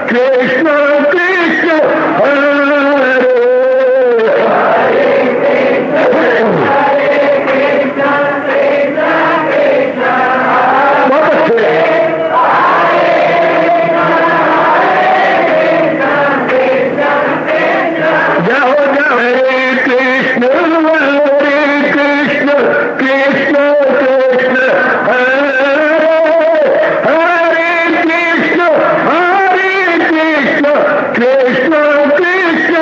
कृष्ण कृष्ण हरे बहुत अच्छे जाओ जाओ हरे कृष्ण कृष्ण कृष्ण हरे हरे कृष्ण कृष्ण कृष्ण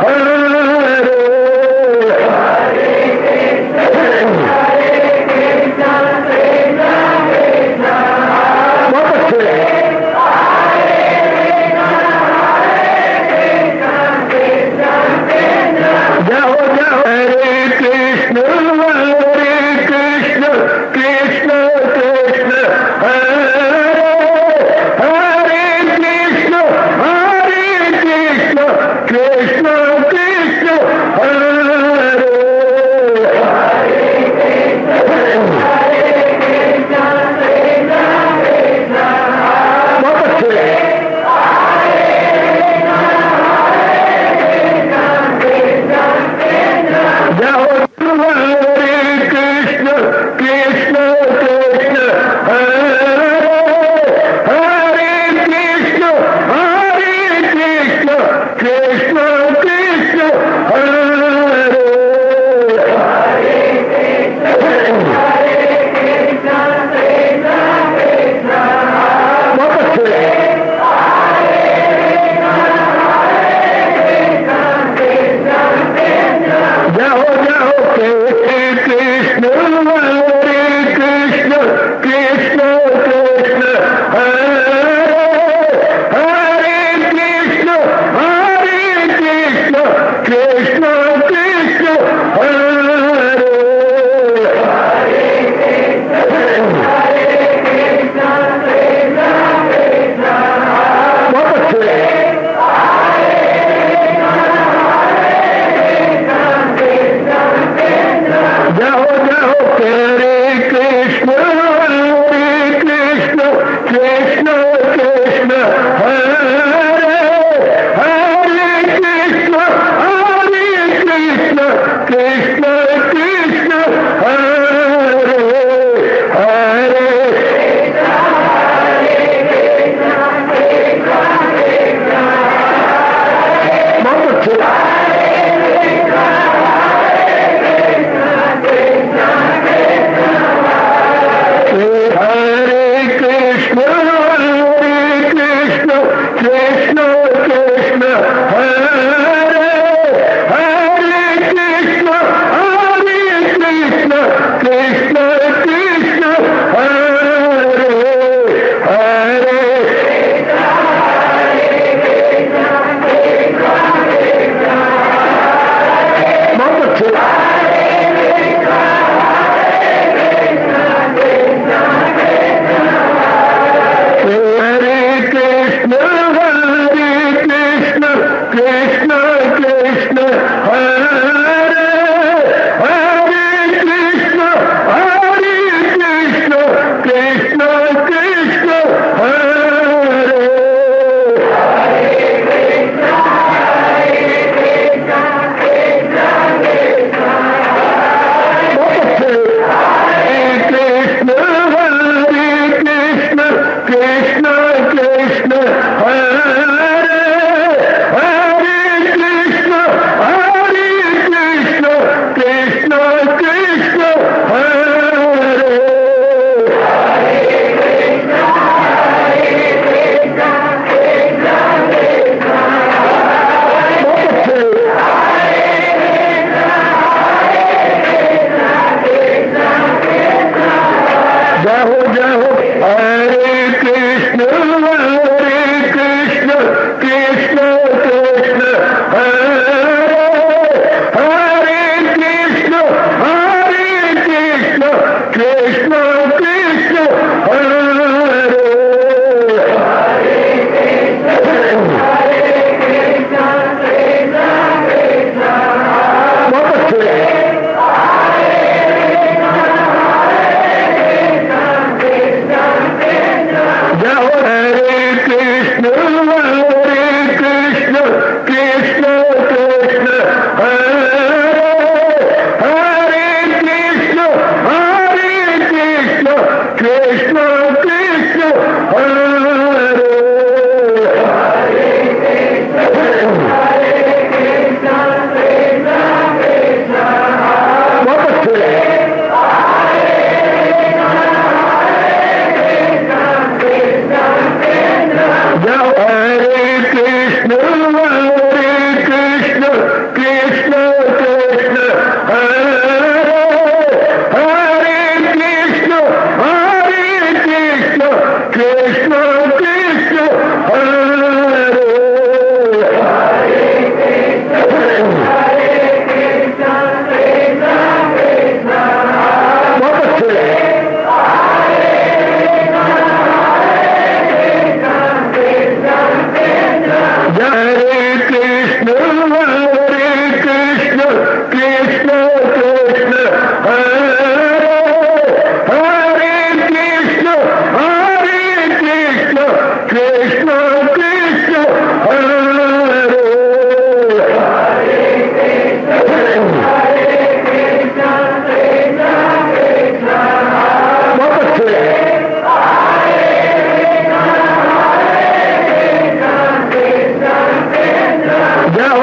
हरे बहुत अच्छे जाओ जाओ हरे कृष्ण कृष्ण कृष्ण हरे हरे कृष्ण कृष्ण कृष्ण हरे बहुत अच्छे जाओ हरे कृष्ण कृष्ण हरे हरे कृष्ण कृष्ण कृष्ण हरे बहुत अच्छे जाओ जाओ हरे कृष्ण कृष्ण हरे हरे कृष्ण कृष्ण हरे बहुत अच्छे जाओ जाओ हरे कृष्ण कृष्ण हरे हरे कृष्ण कृष्ण हरे हरे बहुत अच्छे हरे कृष्ण कृष्ण हरे हरे कृष्ण कृष्ण हरे हरे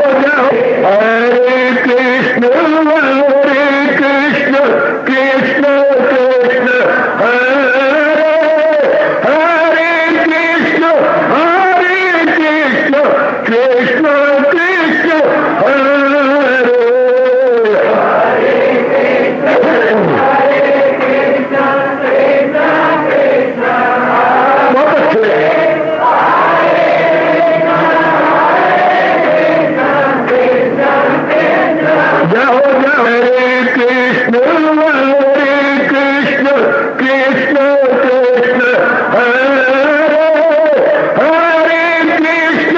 जाओ जाओ हरे कृष्ण कृष्ण कृष्ण हरे हरे कृष्ण कृष्ण कृष्ण हरे बहुत अच्छे जाओ जाओ हरे कृष्ण कृष्ण कृष्ण हरे हरे कृष्ण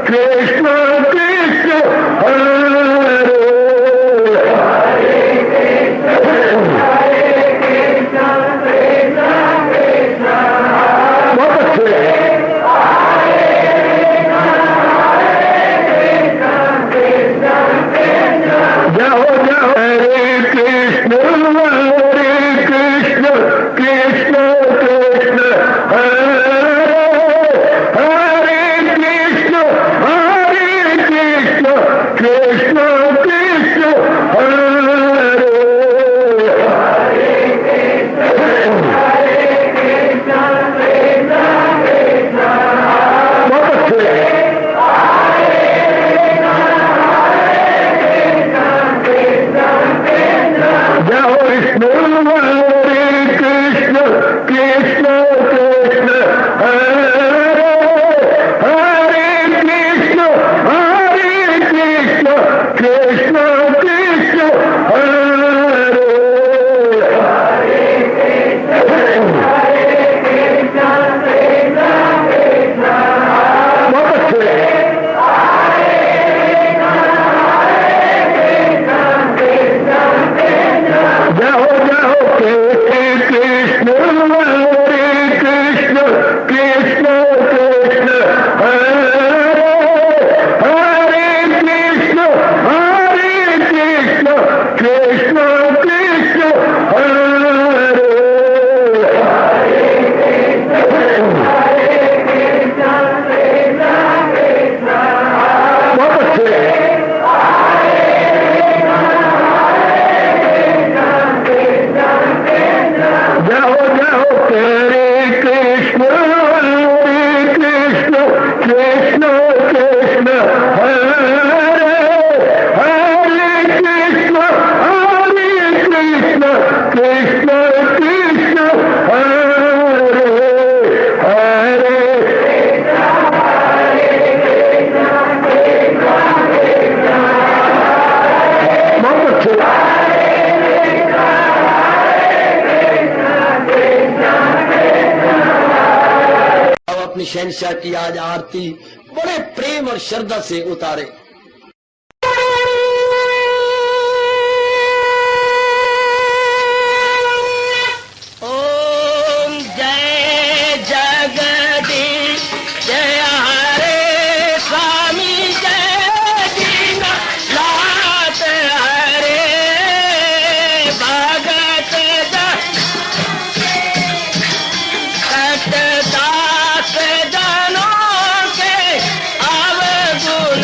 कृष्ण कृष्ण हरे बहुत अच्छे जाओ जाओ हरे कृष्ण कृष्ण कृष्ण हरे हरे कृष्ण कृष्ण कृष्ण हरे बहुत अच्छे जाओ विष्णु कृष्ण कृष्ण हरे हरे कृष्ण कृष्ण हरे बहुत अच्छे जाओ जाओ कृष्ण कृष्ण कृष्ण हरे हरे कृष्ण कृष्ण हरे बहुत अच्छे जाओ जाओ हरे कृष्ण कृष्ण हरे हरे कृष्ण कृष्ण हरे हरे बहुत अच्छे अपनी शहनशाह की आज आरती बड़े प्रेम और श्रद्धा से उतारे। ओम जय जगदीश जय हरे स्वामी जय दीनानाथ हरे भगत दास जनों के अवगुण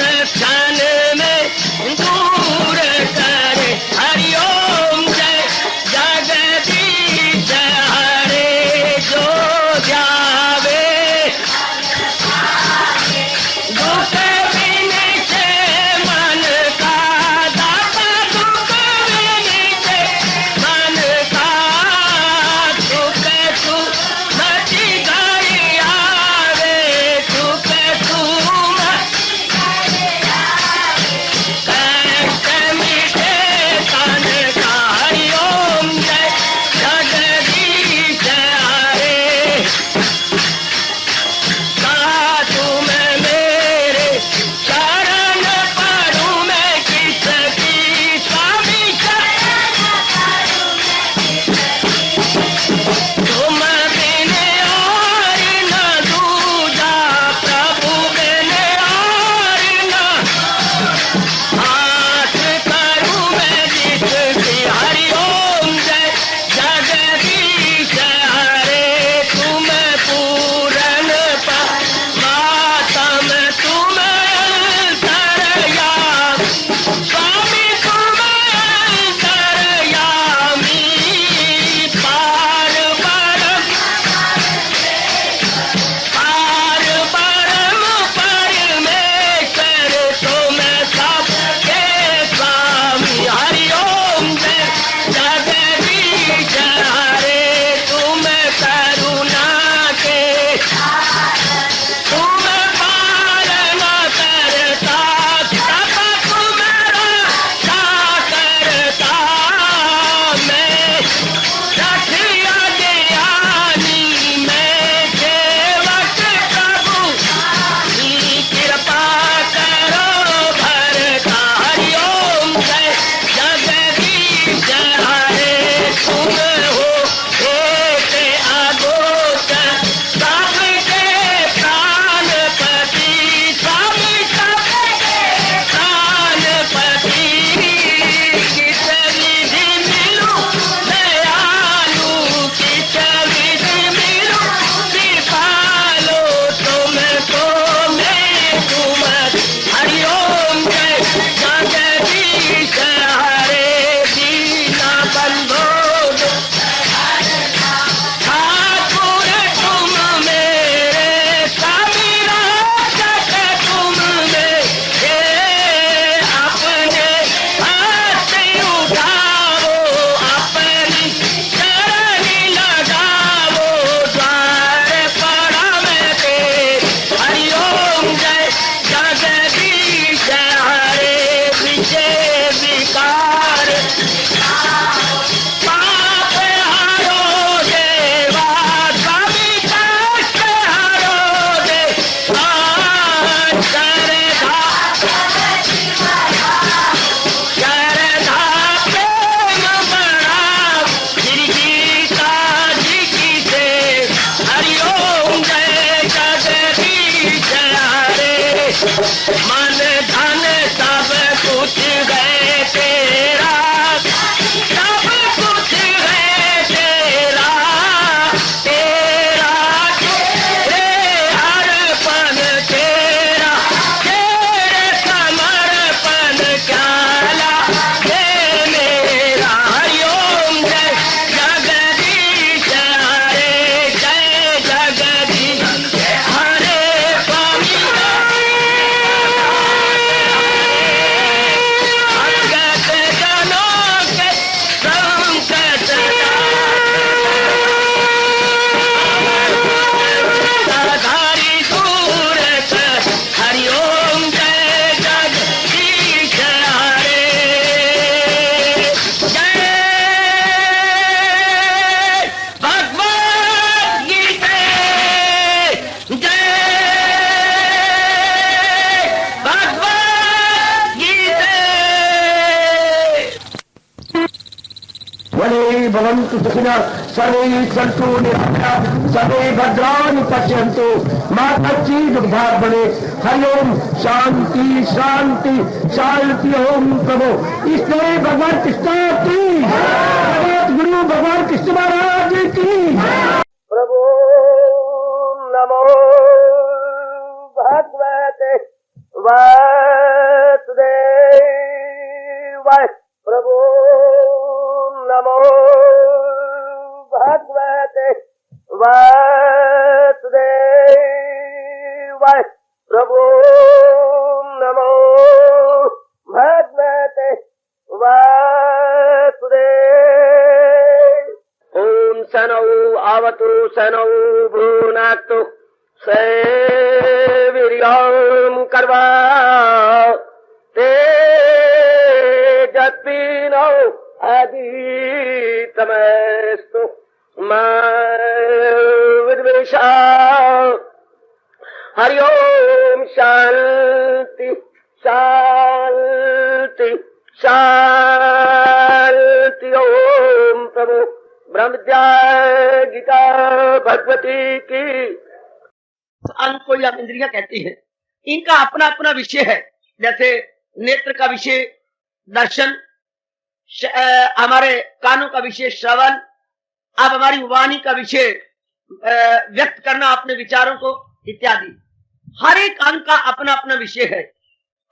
भवन्तु सुखिनः सर्वे सन्तु निरामयाः सर्वे भद्राणि पश्यन्तु मा कश्चित् दुःखभाग् भवेत्। हरि ओम शांति शांति शांति। ओम प्रभु इसलिए भगवान कृष्ण की गुरु भगवान कृष्ण महाराज की प्रभु नमो भगवते वासुदेवाय। प्रभु नमो भगवते वासुदेवाय। प्रभु नमो भगवते वासुदेवाय। ओम सनौ आवतु सनौ भुनाक्तु सेवीर्यं कर्वा तेजस्विनो अदितमस्तु मा विद्वेषा। हरि ओम शांति शांति शांति। ओम प्रभु ब्रह्म विद्या गीता भगवती की। अंग को यह इंद्रियां कहती है, इनका अपना अपना विषय है। जैसे नेत्र का विषय दर्शन, हमारे कानों का विषय श्रवण, अब हमारी वाणी का विषय व्यक्त करना अपने विचारों को इत्यादि। हर एक अंग का अपना अपना विषय है।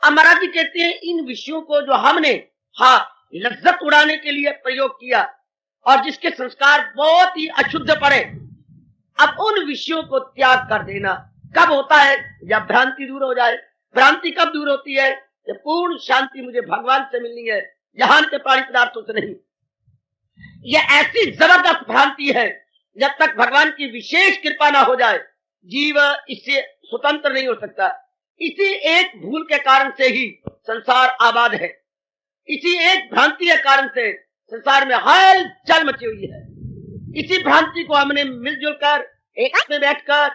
अब महाराज जी कहते हैं इन विषयों को जो हमने लज्जत उड़ाने के लिए प्रयोग किया और जिसके संस्कार बहुत ही अशुद्ध पड़े, अब उन विषयों को त्याग कर देना कब होता है? जब भ्रांति दूर हो जाए। भ्रांति कब दूर होती है? जब पूर्ण शांति मुझे भगवान से मिलनी है, जहान के प्राणी पदार्थों से नहीं। यह ऐसी जबरदस्त भ्रांति है, जब तक भगवान की विशेष कृपा ना हो जाए जीव इससे स्वतंत्र नहीं हो सकता। इसी एक भूल के कारण से ही संसार आबाद है। इसी एक भ्रांति के कारण से संसार में हलचल मची हुई है। इसी भ्रांति को हमने मिलजुल कर एक में बैठकर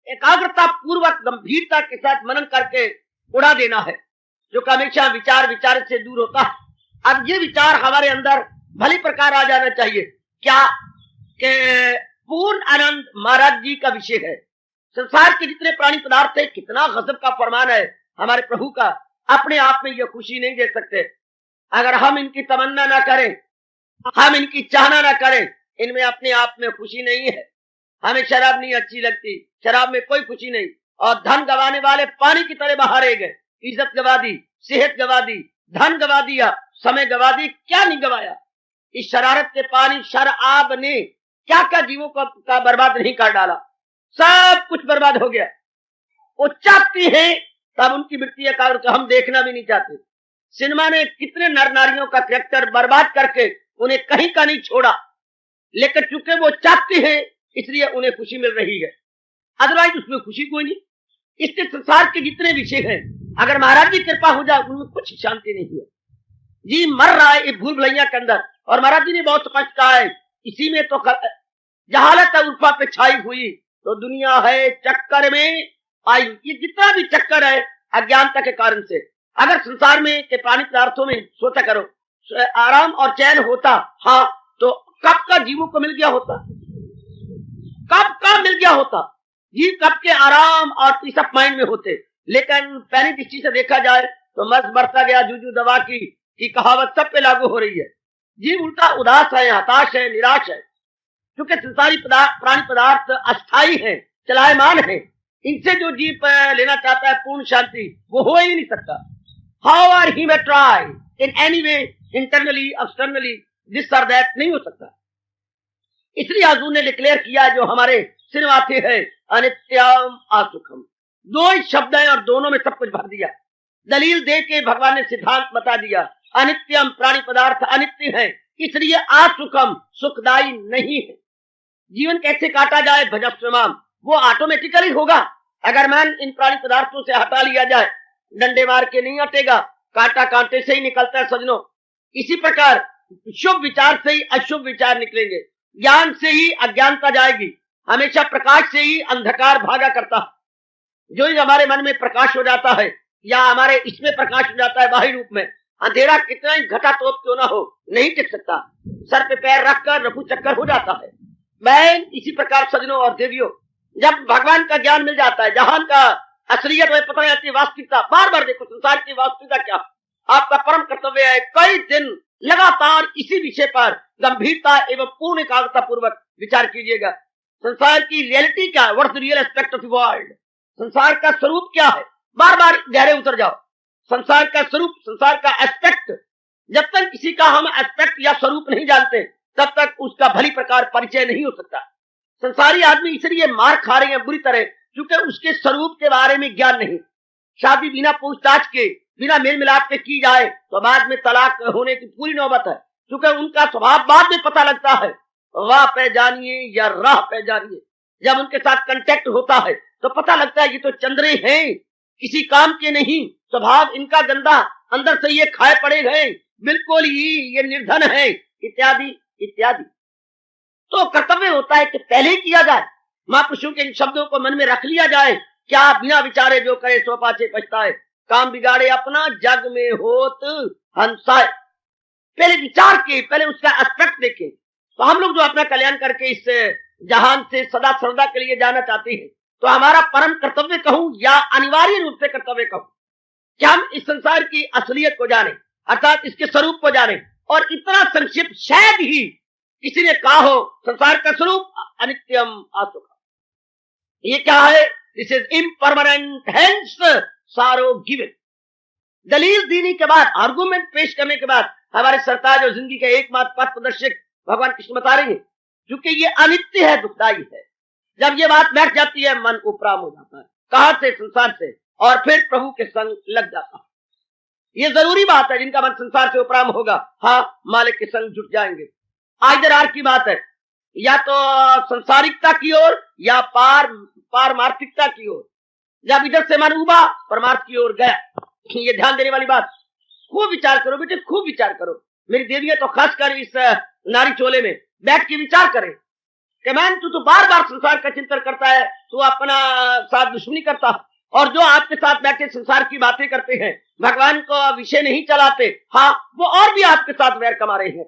एकाग्रता पूर्वक गंभीरता के साथ मनन करके उड़ा देना है, जो हमेशा विचार विचार से दूर होता है। अब ये विचार हमारे अंदर भली प्रकार आ जाना चाहिए क्या कि पूर्ण आनंद महाराज जी का विषय है। संसार के जितने प्राणी पदार्थ है, कितना गजब का फरमान है हमारे प्रभु का। अपने आप में यह खुशी नहीं दे सकते अगर हम इनकी तमन्ना ना करें, हम इनकी चाहना ना करें। इनमें अपने आप में खुशी नहीं है। हमें शराब नहीं अच्छी लगती, शराब में कोई खुशी नहीं। और धन गवाने वाले पानी की तरह बाहर गए। इज्जत गवा दी, सेहत गवा दी, धन गवा दिया, समय गवा दी, क्या नहीं गवाया? इस शरारत के पानी शराब ने क्या क्या जीवों का बर्बाद नहीं कर डाला। सब कुछ बर्बाद हो गया। वो चाहती है तब उनकी मृत्यु का कारण हम देखना भी नहीं चाहते। सिनेमा ने कितने नर नारियों का कैरेक्टर बर्बाद करके उन्हें कहीं का नहीं छोड़ा, लेकिन चूंकि वो चाहती है इसलिए उन्हें खुशी मिल रही है, अदरवाइज उसमें खुशी कोई नहीं। इसके संसार के जितने विषय हैं, अगर महाराज की कृपा हो जाए उनमें कुछ शांति नहीं है। जी मर रहा है भूल भुलैया के अंदर। और महाराज जी ने बहुत स्पष्ट कहा है, इसी में तो जहालत उल्फा पे छाई हुई तो दुनिया है चक्कर में आई। ये जितना भी चक्कर है अज्ञानता के कारण से। अगर संसार में के प्राणी पदार्थों में सोचा करो आराम और चैन होता, तो कब का जीवों को मिल गया होता, कब का मिल गया होता। जीव कब के आराम और पीस ऑफ माइंड में होते। लेकिन पहली दृष्टि से देखा जाए तो मस्त बढ़ता गया जूझू दवा की कहावत सब पे लागू हो रही है। जीव उल्टा उदास है, हताश है, निराश है। क्योंकि संसारी प्राणी पदार्थ अस्थायी है, चलायमान है। इनसे जो जीव लेना चाहता है पूर्ण शांति, वो हो ही नहीं सकता। However he may try in any way, internally externally, this और दैट, नहीं हो सकता। इसलिए हजूर ने डिक्लेयर किया जो हमारे सिनेमाते है, अनित्यम असुखम। दो ही शब्द है और दोनों में सब कुछ भर दिया। दलील दे के भगवान ने सिद्धांत बता दिया, अनित्यम प्राणी पदार्थ अनित्य है, इसलिए असुखम सुखदायी नहीं है। जीवन कैसे काटा जाए भजस्वमाम, वो ऑटोमेटिकली होगा। अगर मन इन प्राणी पदार्थों से हटा लिया जाए, डंडे मार के नहीं हटेगा, कांटा कांटे से ही निकलता है सजनों। इसी प्रकार शुभ विचार से ही अशुभ विचार निकलेंगे, ज्ञान से ही अज्ञानता जाएगी, हमेशा प्रकाश से ही अंधकार भागा करता है। जो ही हमारे मन में प्रकाश हो जाता है या हमारे इसमें प्रकाश हो जाता है बाह्य रूप में, अंधेरा कितना ही घटा तोप क्यों ना हो, नहीं टिक सकता। सर पे पैर रखकर रफू चक्कर हो जाता है। बहन, इसी प्रकार सजनों और देवियों, जब भगवान का ज्ञान मिल जाता है, जहान का असलियत में पता जाती है, वास्तविकता, बार बार देखो संसार की वास्तविकता क्या। आपका परम कर्तव्य है कई दिन लगातार इसी विषय पर गंभीरता एवं पूर्ण एकाग्रता पूर्वक विचार कीजिएगा। संसार की रियलिटी क्या है, what the real aspect of the world, संसार का स्वरूप क्या है, बार बार गहरे उतर जाओ। संसार का स्वरूप, संसार का एस्पेक्ट, जब तक किसी का हम एस्पेक्ट या स्वरूप नहीं जानते तब तक उसका भली प्रकार परिचय नहीं हो सकता। संसारी आदमी इसलिए मार खा रहे हैं बुरी तरह क्योंकि उसके स्वरूप के बारे में ज्ञान नहीं। शादी बिना पूछताछ के, बिना मेल मिलाप के की जाए तो बाद में तलाक होने की पूरी नौबत है, क्योंकि उनका स्वभाव बाद में पता लगता है। वाह पे जानिए या राह पे जानिए, जब उनके साथ कांटेक्ट होता है तो पता लगता है ये तो चंद्रे हैं, किसी काम के नहीं, स्वभाव इनका गंदा, अंदर से ये खाए पड़े हैं, बिल्कुल ही ये निर्धन है, इत्यादि इत्यादि। तो कर्तव्य होता है कि पहले किया जाए, महापुरुषों के इन शब्दों को मन में रख लिया जाए, क्या बिना विचारे जो करे सो पाछे पछताए, काम बिगाड़े अपना जग में होत हंसाए। पहले विचार के, पहले उसका एस्पेक्ट देखें। तो हम लोग जो अपना कल्याण करके इस जहान से सदा सर्वदा के लिए जाना चाहते हैं, तो हमारा परम कर्तव्य कहूं या अनिवार्य रूप से कर्तव्य कहूं कि हम इस संसार की असलियत को जाने, अर्थात इसके स्वरूप को जाने। और इतना संक्षिप्त शायद ही किसी ने कहा हो, संसार का स्वरूप अनित्यम असुखम। ये क्या है? दिस इज इम्परमानेंट, हेंस सारो गिवन। दलील देने के बाद, आर्गुमेंट पेश करने के बाद हमारे सरताज और जिंदगी का एकमात्र पथ प्रदर्शक भगवान कृष्ण बता रहे हैं, क्योंकि ये अनित्य है, दुखदायी है। जब ये बात बैठ जाती है मन उपराम हो जाता है, कहां से? संसार से, और फिर प्रभु के संग लग जाता है। ये जरूरी बात है, जिनका मन संसार से उपराम होगा, हाँ, मालिक के संग जुट जाएंगे। आइदर की बात है, या तो संसारिकता की ओर या पारमार्थिकता की ओर। जब इधर से मन उबा, परमार्थ की ओर गया। ये ध्यान देने वाली बात। खूब विचार करो बेटे, खूब विचार करो। मेरी देवियां तो खासकर इस नारी चोले में बैठ के विचार करें कि मैन तू तो बार बार संसार का चिंतन करता है, तू अपना साथ दुश्मनी करता है, और जो आपके साथ बैठे संसार की बातें करते हैं, भगवान को विषय नहीं चलाते, हाँ, वो और भी आपके साथ वैर कमा रहे हैं।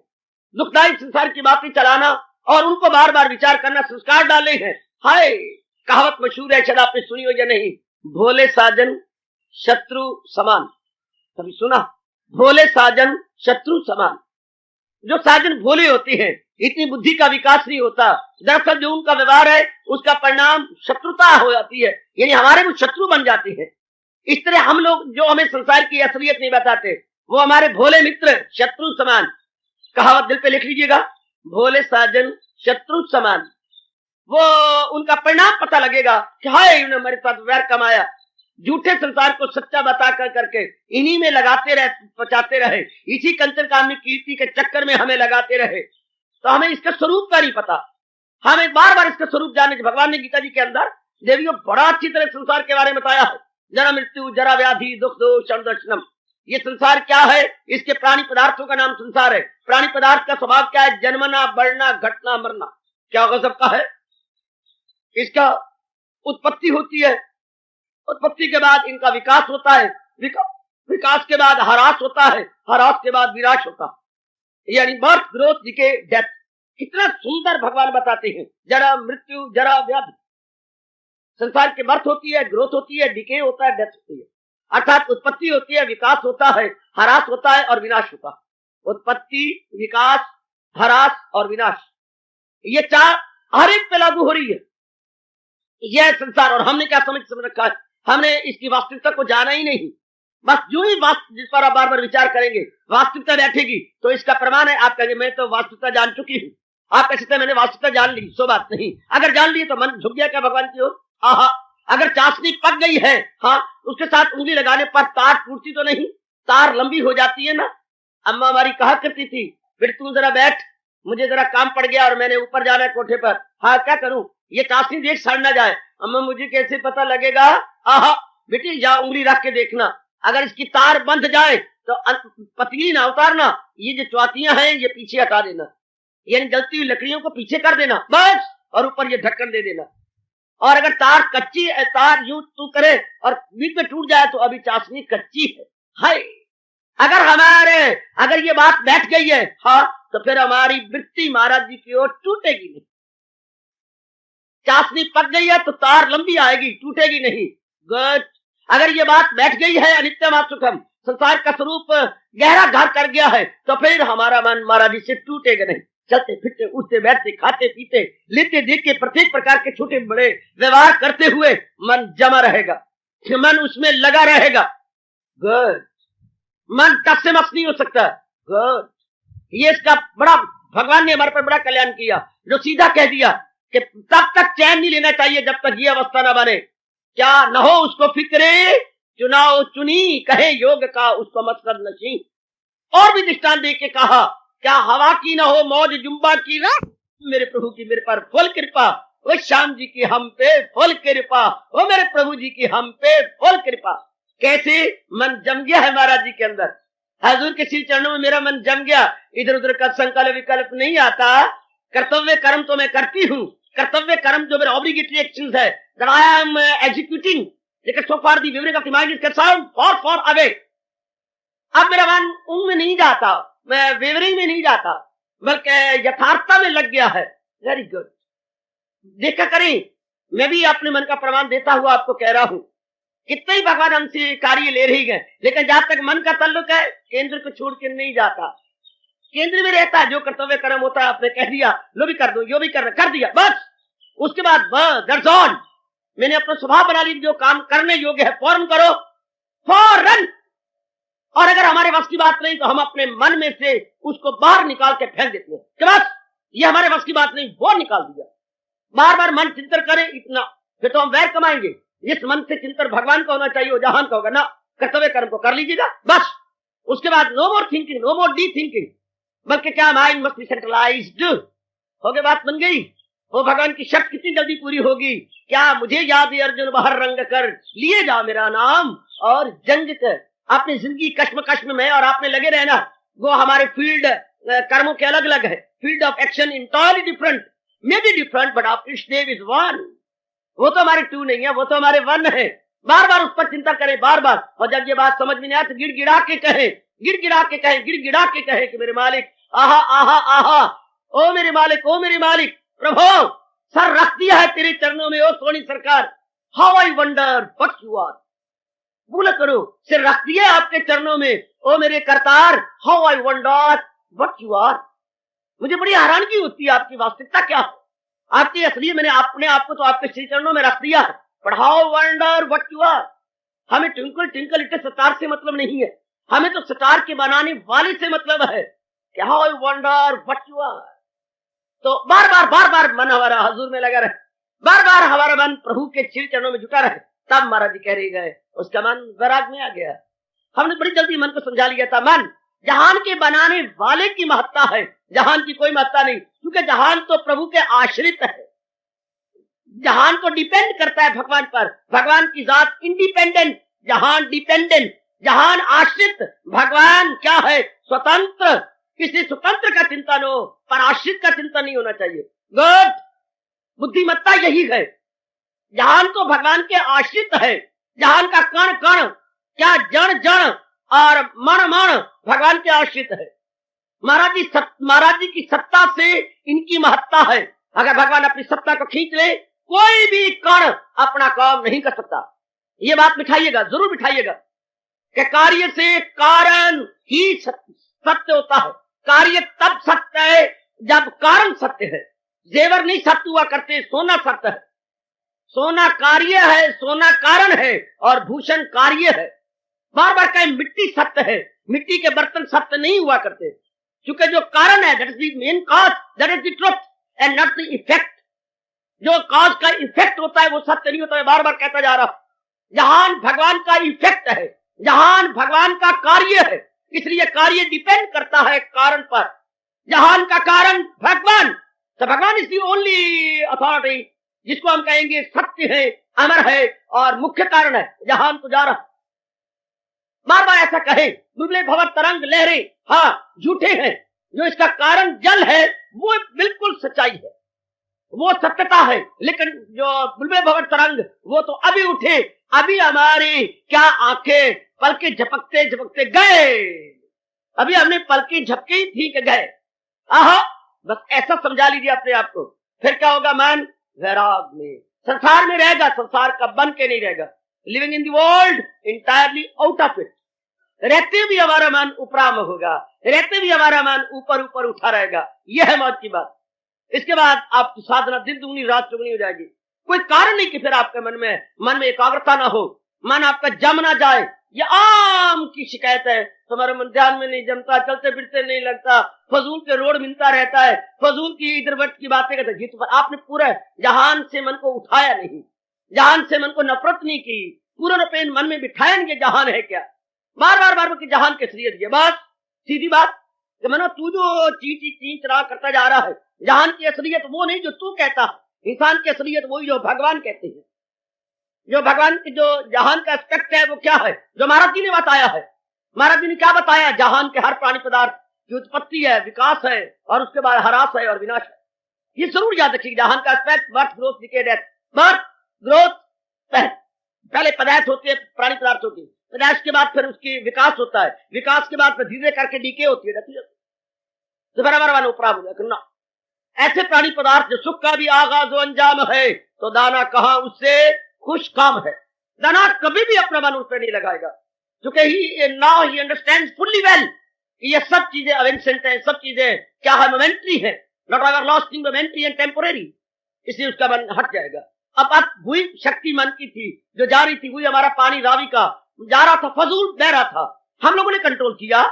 दुखदायी संसार की बातें चलाना और उनको बार बार विचार करना संस्कार डाले हैं। हाय, कहावत मशहूर है, शायद आपने सुनी हो या नहीं, भोले साजन शत्रु समान। कभी सुना? भोले साजन शत्रु समान। जो साजन भोले होते हैं, इतनी बुद्धि का विकास नहीं होता, दरअसल जो उनका व्यवहार है उसका परिणाम शत्रुता हो जाती है, यानी हमारे वो शत्रु बन जाते हैं। इस तरह हम लोग जो हमें संसार की असलियत नहीं बताते, वो हमारे भोले मित्र शत्रु समान। कहावत दिल पे लिख लीजिएगा, भोले साजन शत्रु समान। वो उनका परिणाम पता लगेगा कि हाय, इन्होंने हमारे साथ वैर कमाया, झूठे संसार को सच्चा बता कर करके इन्हीं में लगाते रहे, पचाते रहे, इसी कंचन कामनी कीर्ति के चक्कर में हमें लगाते रहे। तो हमें इसका स्वरूप का नहीं पता, हमें बार बार इसका स्वरूप जानने की। भगवान ने गीता जी के अंदर देवियों बड़ा अच्छी तरह संसार के बारे में बताया है। जरा मृत्यु, जरा व्याधि, दुख दोष दर्शनम। ये संसार क्या है? इसके प्राणी पदार्थों का नाम संसार है। प्राणी पदार्थ का स्वभाव क्या है? जन्मना, बढ़ना, घटना, मरना। क्या गजब का है! इसका उत्पत्ति होती है, उत्पत्ति के बाद इनका विकास होता है, विकास के बाद ह्रास होता है, ह्रास के बाद विनाश होता है, यानी बर्थ, ग्रोथ, डिके, डेथ। कितना सुंदर भगवान बताते हैं। जरा मृत्यु, जरा व्याधि। संसार की बर्थ होती है, ग्रोथ होती है, डिके होता है, डेथ होती है। अर्थात उत्पत्ति होती है, विकास होता है, ह्रास होता है और विनाश होता है। उत्पत्ति, विकास, ह्रास और विनाश, ये चार हर एक पे लागू हो रही है। यह संसार, और हमने क्या समझ रखा है? हमने इसकी वास्तविकता को जाना ही नहीं। बस जो ही जिस पर आप बार बार विचार करेंगे, वास्तविकता बैठेगी तो इसका प्रमाण है। आप कहेंगे मैं तो वास्तविकता जान चुकी हूँ। आप कह सकते हैं मैंने वास्तविकता जान ली, सो बात नहीं। अगर जान ली तो मन झुक गया क्या भगवान की ओर? आहा, अगर चाशनी पक गई है, हाँ, उसके साथ उंगली लगाने पर तार टूटती तो नहीं, तार लंबी हो जाती है ना। अम्मा हमारी कहा करती थी, फिर तू जरा बैठ, मुझे जरा काम पड़ गया और मैंने ऊपर जाना है कोठे पर। हाँ, क्या करूं? ये चाशनी देख सड़ ना जाए। अम्मा मुझे कैसे पता लगेगा? आहा बेटी, जा उंगली रख के देखना, अगर इसकी तार बंध जाए तो पतली ना उतारना, ये जो चौथियां हैं ये पीछे हटा देना, यानी जलती हुई लकड़ियों को पीछे कर देना बस, और ऊपर ये ढक्कन दे देना। और अगर तार कच्ची, तार यूं तू करे और बीच में टूट जाए तो अभी चाशनी कच्ची है। हाय, अगर ये बात बैठ गई है, हाँ, तो फिर हमारी वृत्ति महाराज जी की ओर टूटेगी नहीं। चाशनी पक गई है तो तार लंबी आएगी, टूटेगी नहीं। गुड। अगर ये बात बैठ गई है अनित्यम सुखम, संसार का स्वरूप गहरा घर कर गया है, तो फिर हमारा मन महाराज जी से टूटेगा नहीं। चलते फिरते, उठते बैठते, खाते पीते, लेते देते, प्रत्येक प्रकार के छोटे बड़े व्यवहार करते हुए मन जमा रहेगा, मन उसमें लगा रहेगा। गुड। मन टस से मस नहीं हो सकता। गुड। ये इसका बड़ा, भगवान ने हमारे पर बड़ा कल्याण किया, जो सीधा कह दिया कि तब तक चैन नहीं लेना चाहिए जब तक ये अवस्था न बने। क्या न हो उसको फिक्रे, चुनाव चुनी, कहे योग का उसको मकसद नशी। और भी दृष्टांत दे के कहा, क्या हवा की न हो मौज जुम्बा की ना, मेरे प्रभु की मेरे पर फुल कृपा, वो श्याम जी की हम पे फुल कृपा, वो मेरे प्रभु जी की हम पे फुल कृपा। कैसे? मन जम गया है महाराज जी के अंदर, हजूर के श्री चरणों में मेरा मन जम गया, इधर उधर का संकल्प विकल्प नहीं आता। कर्तव्य कर्म तो मैं करती हूँ, कर्तव्य कर्म जो मेरे ऑब्लिगेटरी एक्शंस है, that I am executing, लेकिन so far the wavering of the mind is concerned far far away। अब मेरा मन उनमें नहीं जाता, मैं वेवरिंग में नहीं जाता, बल्कि यथार्थता में लग गया है। Very good. देखा करें, मैं भी अपने मन का प्रमाण देता हुआ आपको कह रहा हूं, कितने ही भगवान हमसे कार्य ले रही गए, लेकिन जहां तक मन का ताल्लुक है, केंद्र को छोड़ के नहीं जाता, केंद्र में रहता है। जो कर्तव्य कर्म होता है आपने कह दिया, लो भी कर दो, यो भी कर दिया, बस। उसके बाद दैट्स ऑल। मैंने अपना स्वभाव बना लिया, जो काम करने योग्य है फौरन करो, फौरन। और अगर हमारे बस की बात नहीं तो हम अपने मन में से उसको बाहर निकाल के फेंक देते हैं कि बस ये हमारे बस की बात नहीं, वो निकाल दिया। बार बार मन चिंतन करे इतना, फिर तो हम वैर कमाएंगे। इस मन से चिंतन भगवान का होना चाहिए, वो जहान का होगा ना। कर्तव्य कर्म को कर लीजिएगा बस। उसके बाद no more thinking, no more the thinking, बल्कि क्या माइंड मस्ट बी सेंट्रलाइज्ड। हो गई, बात बन गई। वो भगवान की शर्त कितनी जल्दी पूरी होगी। क्या मुझे याद है अर्जुन बाहर रंग कर, लिए जा मेरा नाम और जंग कर। अपनी जिंदगी कश्म में और आपने लगे रहना। वो हमारे फील्ड कर्मों के अलग अलग है, field of action entirely different, may be different but of its is one. वो तो हमारे टू नहीं है, वो तो हमारे वन है। बार बार उस पर चिंता करें, बार बार। और जब ये बात समझ में नहीं आए तो गिड़गिड़ा के कहे कि मेरे मालिक, आहा आहा आहा, ओ मेरे मालिक, ओ मेरे मालिक, प्रभु सर रख दिया है तेरे चरणों में, ओ सोनी सरकार, how I wonder what you are. बोला करो, सिर रख दिया आपके चरणों में, ओ मेरे Kartar, how I wonder what you are. मुझे बड़ी हैरानगी होती है आपकी वास्तविकता क्या है, आपकी असली। मैंने अपने आपको तो आपके श्री चरणों में रख दिया, but how wonder what you are. हमें ट्विंकल ट्विंकल लिटिल स्टार से मतलब नहीं है, हमें तो स्टार के बनाने वाले से मतलब है कि how I wonder what you are. तो बार बार मन हमारा हजूर में लगा रहे, बार बार हमारा मन प्रभु के श्री चरणों में जुटा रहे। तब महाराज जी कह रहे गए, उसका मन वैराग में आ गया। हमने बड़ी जल्दी मन को समझा लिया था। मन जहान के बनाने वाले की महत्ता है, जहान की कोई महत्ता नहीं, क्योंकि जहान तो प्रभु के आश्रित है। जहान तो डिपेंड करता है भगवान पर, भगवान की जात इंडिपेंडेंट, जहान डिपेंडेंट, जहान आश्रित। भगवान क्या है? स्वतंत्र। किसी स्वतंत्र का चिंतन हो, पर आश्रित का चिंतन नहीं होना चाहिए। गुड। बुद्धिमत्ता यही है। जहान तो भगवान के आश्रित है, जहान का कण कण, क्या जड़ जड़ और मण मण भगवान के आश्रित है। महाराज जी की सत्ता से इनकी महत्ता है। अगर भगवान अपनी सत्ता को खींच ले, कोई भी कण अपना काम नहीं कर सकता। ये बात बिठाइएगा, जरूर बिठाइएगा कि कार्य से कारण ही सत्य होता है। कार्य तब सत्य है जब कारण सत्य है। जेवर नहीं सत्य हुआ करते, सोना सत्य है। सोना कार्य है, सोना कारण है, और भूषण कार्य है। बार बार कहें मिट्टी सत्य है, मिट्टी के बर्तन सत्य नहीं हुआ करते, क्योंकि जो कारण है that is the main cause, that is the truth and not the effect. जो कॉज का इफेक्ट होता है वो सत्य नहीं होता है। बार बार कहता जा रहा, जहान भगवान का इफेक्ट है, जहान भगवान का कार्य है, इसलिए कार्य डिपेंड करता है कारण पर। जहान का कारण भगवान, तो भगवान इज दी ओनली अथॉरिटी जिसको हम कहेंगे सत्य है, अमर है और मुख्य कारण है। जहान तो जा रहा, बार बार ऐसा कहे, दुबले भवर तरंग लहरें, हाँ झूठे हैं। जो इसका कारण जल है वो बिल्कुल सच्चाई है, वो सत्यता है। लेकिन जो बुलबुले भवर तरंग वो तो अभी उठे, अभी हमारी क्या आंखें पलके झपकते झपकते गए। अभी हमने पलके झपके ही थी कि गए। आहा, बस ऐसा समझा लीजिए अपने आप को। फिर क्या होगा? मन वैराग में, संसार में रहेगा, संसार का बन के नहीं रहेगा। Living in the world entirely out of it. रहते भी हमारा मन उपराम होगा, रहते भी हमारा मन ऊपर ऊपर उठा रहेगा। यह है मौज की बात। इसके बाद आपकी साधना दिन दुगनी रात चौगुनी हो जाएगी। कोई कारण नहीं कि फिर आपके मन में एकाग्रता ना हो, मन आपका जम ना जाए। ये आम की शिकायत है, तुम्हारा मन ध्यान में नहीं जमता, चलते फिरते नहीं लगता, फजूल के रोड मिलता रहता है, फजूल की इधर वट की बातें करते। जिस पर आपने पूरा जहान से मन को उठाया नहीं, जहान से मन को नफरत नहीं की, पूरा पेन मन में बिठाया नहीं, जहान है क्या? बार बार बार की जहान की असलियत है। बस सीधी बात कि मनो तू जो चीं चरा करता जा रहा है, जहान की असलियत वो नहीं जो तू कहता। इंसान की असलियत वही जो भगवान कहते हैं। जो भगवान की जो जहान का एस्पेक्ट है वो क्या है? जो महाराज जी ने बताया है। महाराज जी ने क्या बताया? जहान के हर प्राणी पदार्थ की उत्पत्ति है, विकास है, और उसके बाद ह्रास है और विनाश है। ये जरूर याद रखिए। जहान का aspect birth, growth, decay, death. Birth, growth, पहले पैदाइश होती है, प्राणी पदार्थ होती है। पैदाइश के बाद फिर उसकी विकास होता है, विकास के बाद फिर धीरे करके डीके होती है, तो बराबर उपराम हो गया। ऐसे प्राणी पदार्थ जो सुख का भी आगाज व अंजाम है, तो दाना कहां उससे खुश काम है। दाना कभी भी अपना मन उस पर नहीं लगाएगा, क्योंकि he now he understands fully well कि ये सब चीजें अवेंसेंट है, सब चीजें क्या है? मोमेंटरी है, not ever lasting, momentary and temporary. इसलिए उसका मन हट जाएगा। अब हुई शक्ति मन की थी जो जा रही थी, हुई हमारा पानी रावी का जा रहा था, फजूल बह रहा था। हम लोगों ने कंट्रोल किया,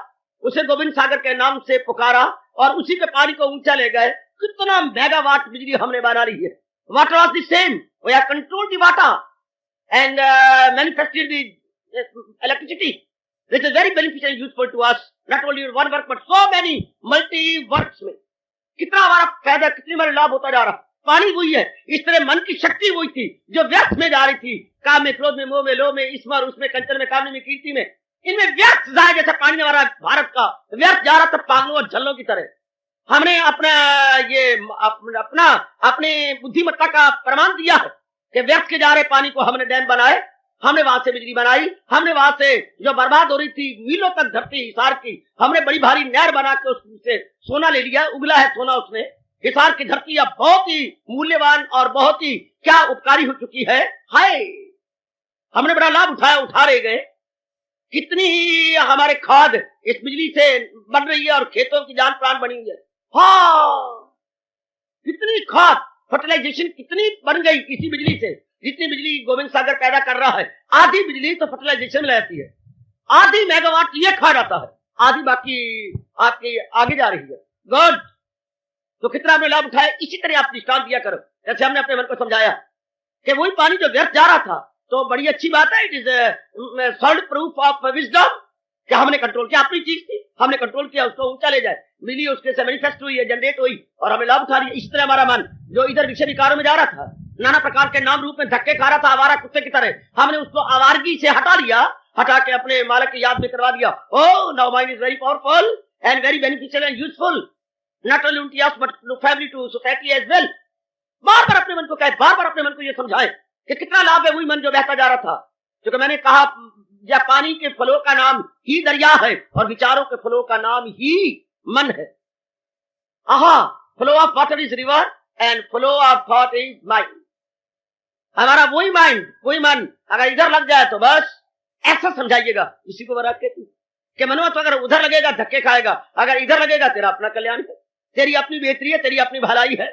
उसे गोविंद सागर के नाम से पुकारा और उसी के पानी को ऊंचा ले गए। कितना मेगावाट बिजली हमने बना ली है। Water was the same. We have controlled the water and manifested the electricity, which is very beneficial and useful to us. Not only one work, but so many multi works में कितना हमारा फायदा, कितनी हमारा लाभ होता जा रहा। पानी वही है। इस तरह मन की शक्ति वही थी जो व्यर्थ में जा रही थी, काम में, क्रोध में, मोह में, लोभ में, इसमें और उसमें, कंचन में, कामने में, कीर्ति में, इनमें व्यर्थ जाए। जैसा पानी हमारा भारत का व्यर्थ जा रहा था, पागलों और झल्लों की तरह। हमने अपने बुद्धिमत्ता का प्रमाण दिया है कि व्यर्थ के जा रहे पानी को हमने डैम बनाए, हमने वहां से बिजली बनाई, हमने वहां से जो बर्बाद हो रही थी मीलों तक धरती हिसार की, हमने बड़ी भारी नहर बना के उससे सोना ले लिया, उगला है सोना उसने। हिसार की धरती अब बहुत ही मूल्यवान और बहुत ही क्या उपकारी हो चुकी है। हाय, हमने बड़ा लाभ उठाया, उठा रहे गए। कितनी ही हमारे खाद इस बिजली से बन रही है और खेतों की जान प्राण बनी हुई है। हाँ, कितनी खाद, फर्टिलाइजेशन कितनी बन गई इसी बिजली से। जितनी बिजली गोविंद सागर पैदा कर रहा है, आधी बिजली तो फर्टिलाइजेशन में रहती है, आधी मेगावाट ये खा जाता है, आधी बाकी आपकी आगे जा रही है। गुड। तो कितना हमने लाभ उठाया। इसी तरह आप दृष्टांत दिया करो, जैसे हमने अपने मन को समझाया कि वही पानी जो व्यर्थ जा रहा था, तो बड़ी अच्छी बात है। It is solid proof of wisdom कि हमने कंट्रोल किया। अपनी चीज थी, हमने कंट्रोल किया, उसको ऊंचा ले जाए, बिजली उसके से मैनिफेस्ट हुई है, जनरेट हुई और हमें लाभ उठा रही है। इस तरह हमारा मन जो इधर विषय विकारों में जा रहा था, नाना प्रकार के नाम रूप में धक्के खा रहा था आवारा कुत्ते की तरह, हमने उसको आवारगी से हटा लिया, हटा के अपने मालिक की याद में करवा दिया। Oh, now mind is very powerful and very beneficial and useful, not only to us but to family, to society as well. बार बार अपने मन को कहे, बार बार अपने मन को ये समझाए कि कितना लाभ है। वही मन जो बहता जा रहा था, क्योंकि मैंने कहा या पानी के फलों का नाम ही दरिया है और विचारों के फलों का नाम ही मन है। आहा, flow of water is river and flow of thought is mind. हमारा वही माइंड, वही मन अगर इधर लग जाए तो बस ऐसा समझाइएगा। इसी को बरात कहती कि मनवा तो अगर उधर लगेगा धक्के खाएगा, अगर इधर लगेगा तेरा अपना कल्याण है, तेरी अपनी बेहतरी है, तेरी अपनी भलाई है।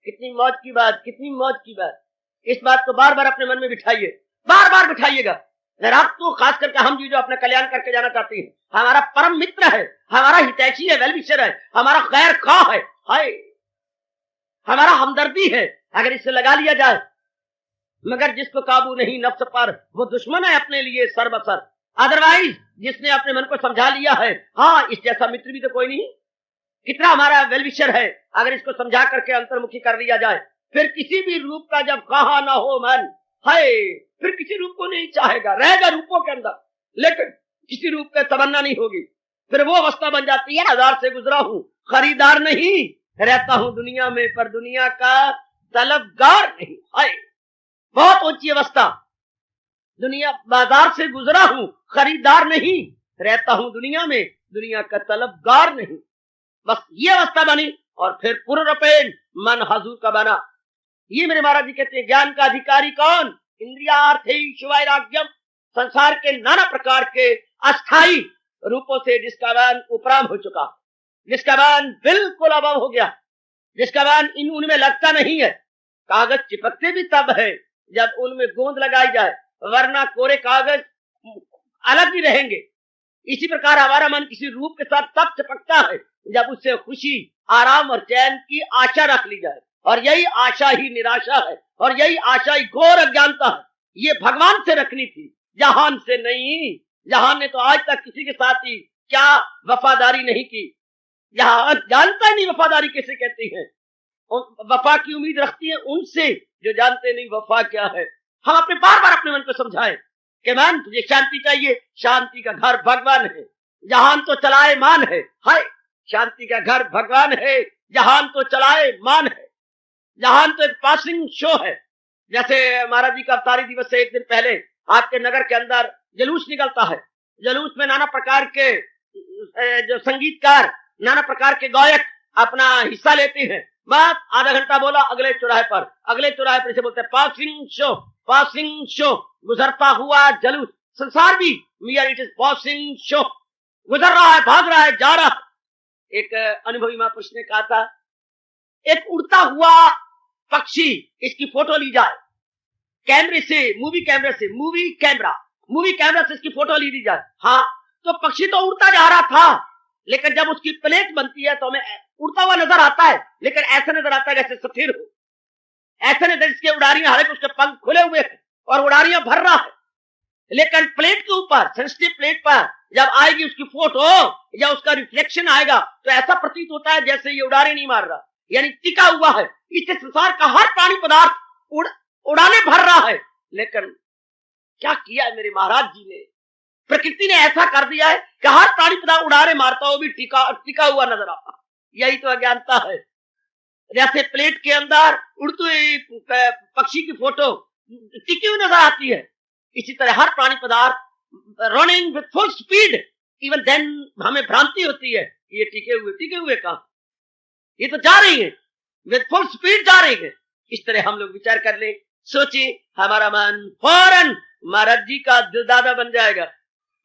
कितनी मौज की बात, कितनी मौज की बात। इस बात को बार बार अपने मन में बिठाइए, बार बार बिठाइएगा। रात को खास करके हम जो अपना कल्याण करके जाना चाहते हैं, हमारा परम मित्र है, हमारा हितैषी है, वेलविशर है, हमारा खैर खां है, हाय, हमारा हमदर्दी है, अगर इससे लगा लिया जाए। मगर जिसको काबू नहीं नफ्स पर, वो दुश्मन है अपने लिए सर्वसर। अदरवाइज जिसने अपने मन को समझा लिया है, हाँ, इस जैसा मित्र भी तो कोई नहीं। कितना हमारा वेलविशर है, अगर इसको समझा करके अंतर्मुखी कर लिया जाए, फिर किसी भी रूप का जब कहा ना हो मन, हाय, फिर किसी रूप को नहीं चाहेगा, रहेगा रूपों के अंदर, लेकिन किसी रूप का तमन्ना नहीं होगी। फिर वो अवस्था बन जाती है, हजार से गुजरा हूं, खरीदार नहीं, रहता हूं दुनिया में पर दुनिया का तलबगार नहीं। हाय, बहुत ऊंची अवस्था। दुनिया बाजार से गुजरा हूं, खरीदार नहीं, रहता हूं दुनिया में, दुनिया का तलबगार नहीं। बस ये अवस्था बनी और फिर पूर्णपेन मन हजूर का बना। ये मेरे महाराज जी कहते हैं ज्ञान का अधिकारी कौन? इंद्रियार्थैश्वैराग्यम, संसार के नाना प्रकार के अस्थाई रूपों से जिसका ज्ञान उपराम हो चुका, जिसका ज्ञान बिल्कुल अभाव हो गया, जिसका ज्ञान इन उनमें लगता नहीं है। कागज चिपकते भी तब है जब उनमें गोंद लगाई जाए, वरना कोरे कागज अलग ही रहेंगे। इसी प्रकार हमारा मन किसी रूप के साथ तब चिपकता है जब उससे खुशी, आराम और चैन की आशा रख ली जाए, और यही आशा ही निराशा है, और यही आशा ही घोर अज्ञानता है। ये भगवान से रखनी थी, जहान से नहीं। जहान ने तो आज तक किसी के साथ ही क्या वफादारी नहीं की। जहां जानता ही नहीं वफादारी कैसे कहती है। वफा की उम्मीद रखती है उनसे जो जानते नहीं वफा क्या है। हम अपने बार बार अपने मन को समझाएं कि मन तुझे शांति चाहिए, शांति का घर भगवान है, जहान तो चलाए मान है। हाय, शांति का घर भगवान है, जहान तो चलाए मान है। जहान तो एक पासिंग शो है। जैसे महाराज जी का अवतारी दिवस से एक दिन पहले आपके नगर के अंदर जुलूस निकलता है। जुलूस में नाना प्रकार के जो संगीतकार, नाना प्रकार के गायक अपना हिस्सा लेते हैं। बस आधा घंटा बोला, अगले चौराहे पर इसे बोलते हैं पासिंग शो। पासिंग शो, गुजरता हुआ जुलूस। संसार भी मियां इट इज पासिंग शो, गुजर रहा है, भाग रहा है, जा रहा है। एक अनुभवी महापुरुष ने कहा था, एक उड़ता हुआ पक्षी, इसकी फोटो ली जाए कैमरे से, मूवी कैमरा से इसकी फोटो ली जाए। हाँ, तो पक्षी तो उड़ता जा रहा था, लेकिन जब उसकी प्लेट बनती है तो हमें उड़ता हुआ नजर आता है, लेकिन ऐसा नजर आता है जैसे स्थिर हो। ऐसा नजर, इसके उड़ारियां, हालांकि उसके पंख खुले हुए हैं और उड़ारियां भर रहा है, लेकिन प्लेट के ऊपर, सेंसिटिव प्लेट पर जब आएगी उसकी फोटो या उसका रिफ्लेक्शन आएगा तो ऐसा प्रतीत होता है जैसे ये उड़ारे नहीं मार रहा, यानी टिका हुआ है। इससे संसार का हर प्राणी पदार्थ उड़ाने भर रहा है, लेकिन क्या किया है मेरे महाराज जी ने? प्रकृति ने ऐसा कर दिया है कि हर प्राणी पदार्थ उड़ारे मारता हो भी टिका हुआ नजर आता। यही तो अज्ञानता है। जैसे प्लेट के अंदर उड़ते हुए पक्षी की फोटो टिकी हुई नजर आती है, इसी तरह हर प्राणी पदार्थ running with full speed, even then हमें भ्रांति होती है ये टिके हुए कहां, ये तो जा रही है, विथ फुल स्पीड जा रही है। इस तरह हम लोग विचार कर ले, सोचे, हमारा मन फौरन महाराज जी का दिलदादा बन जाएगा,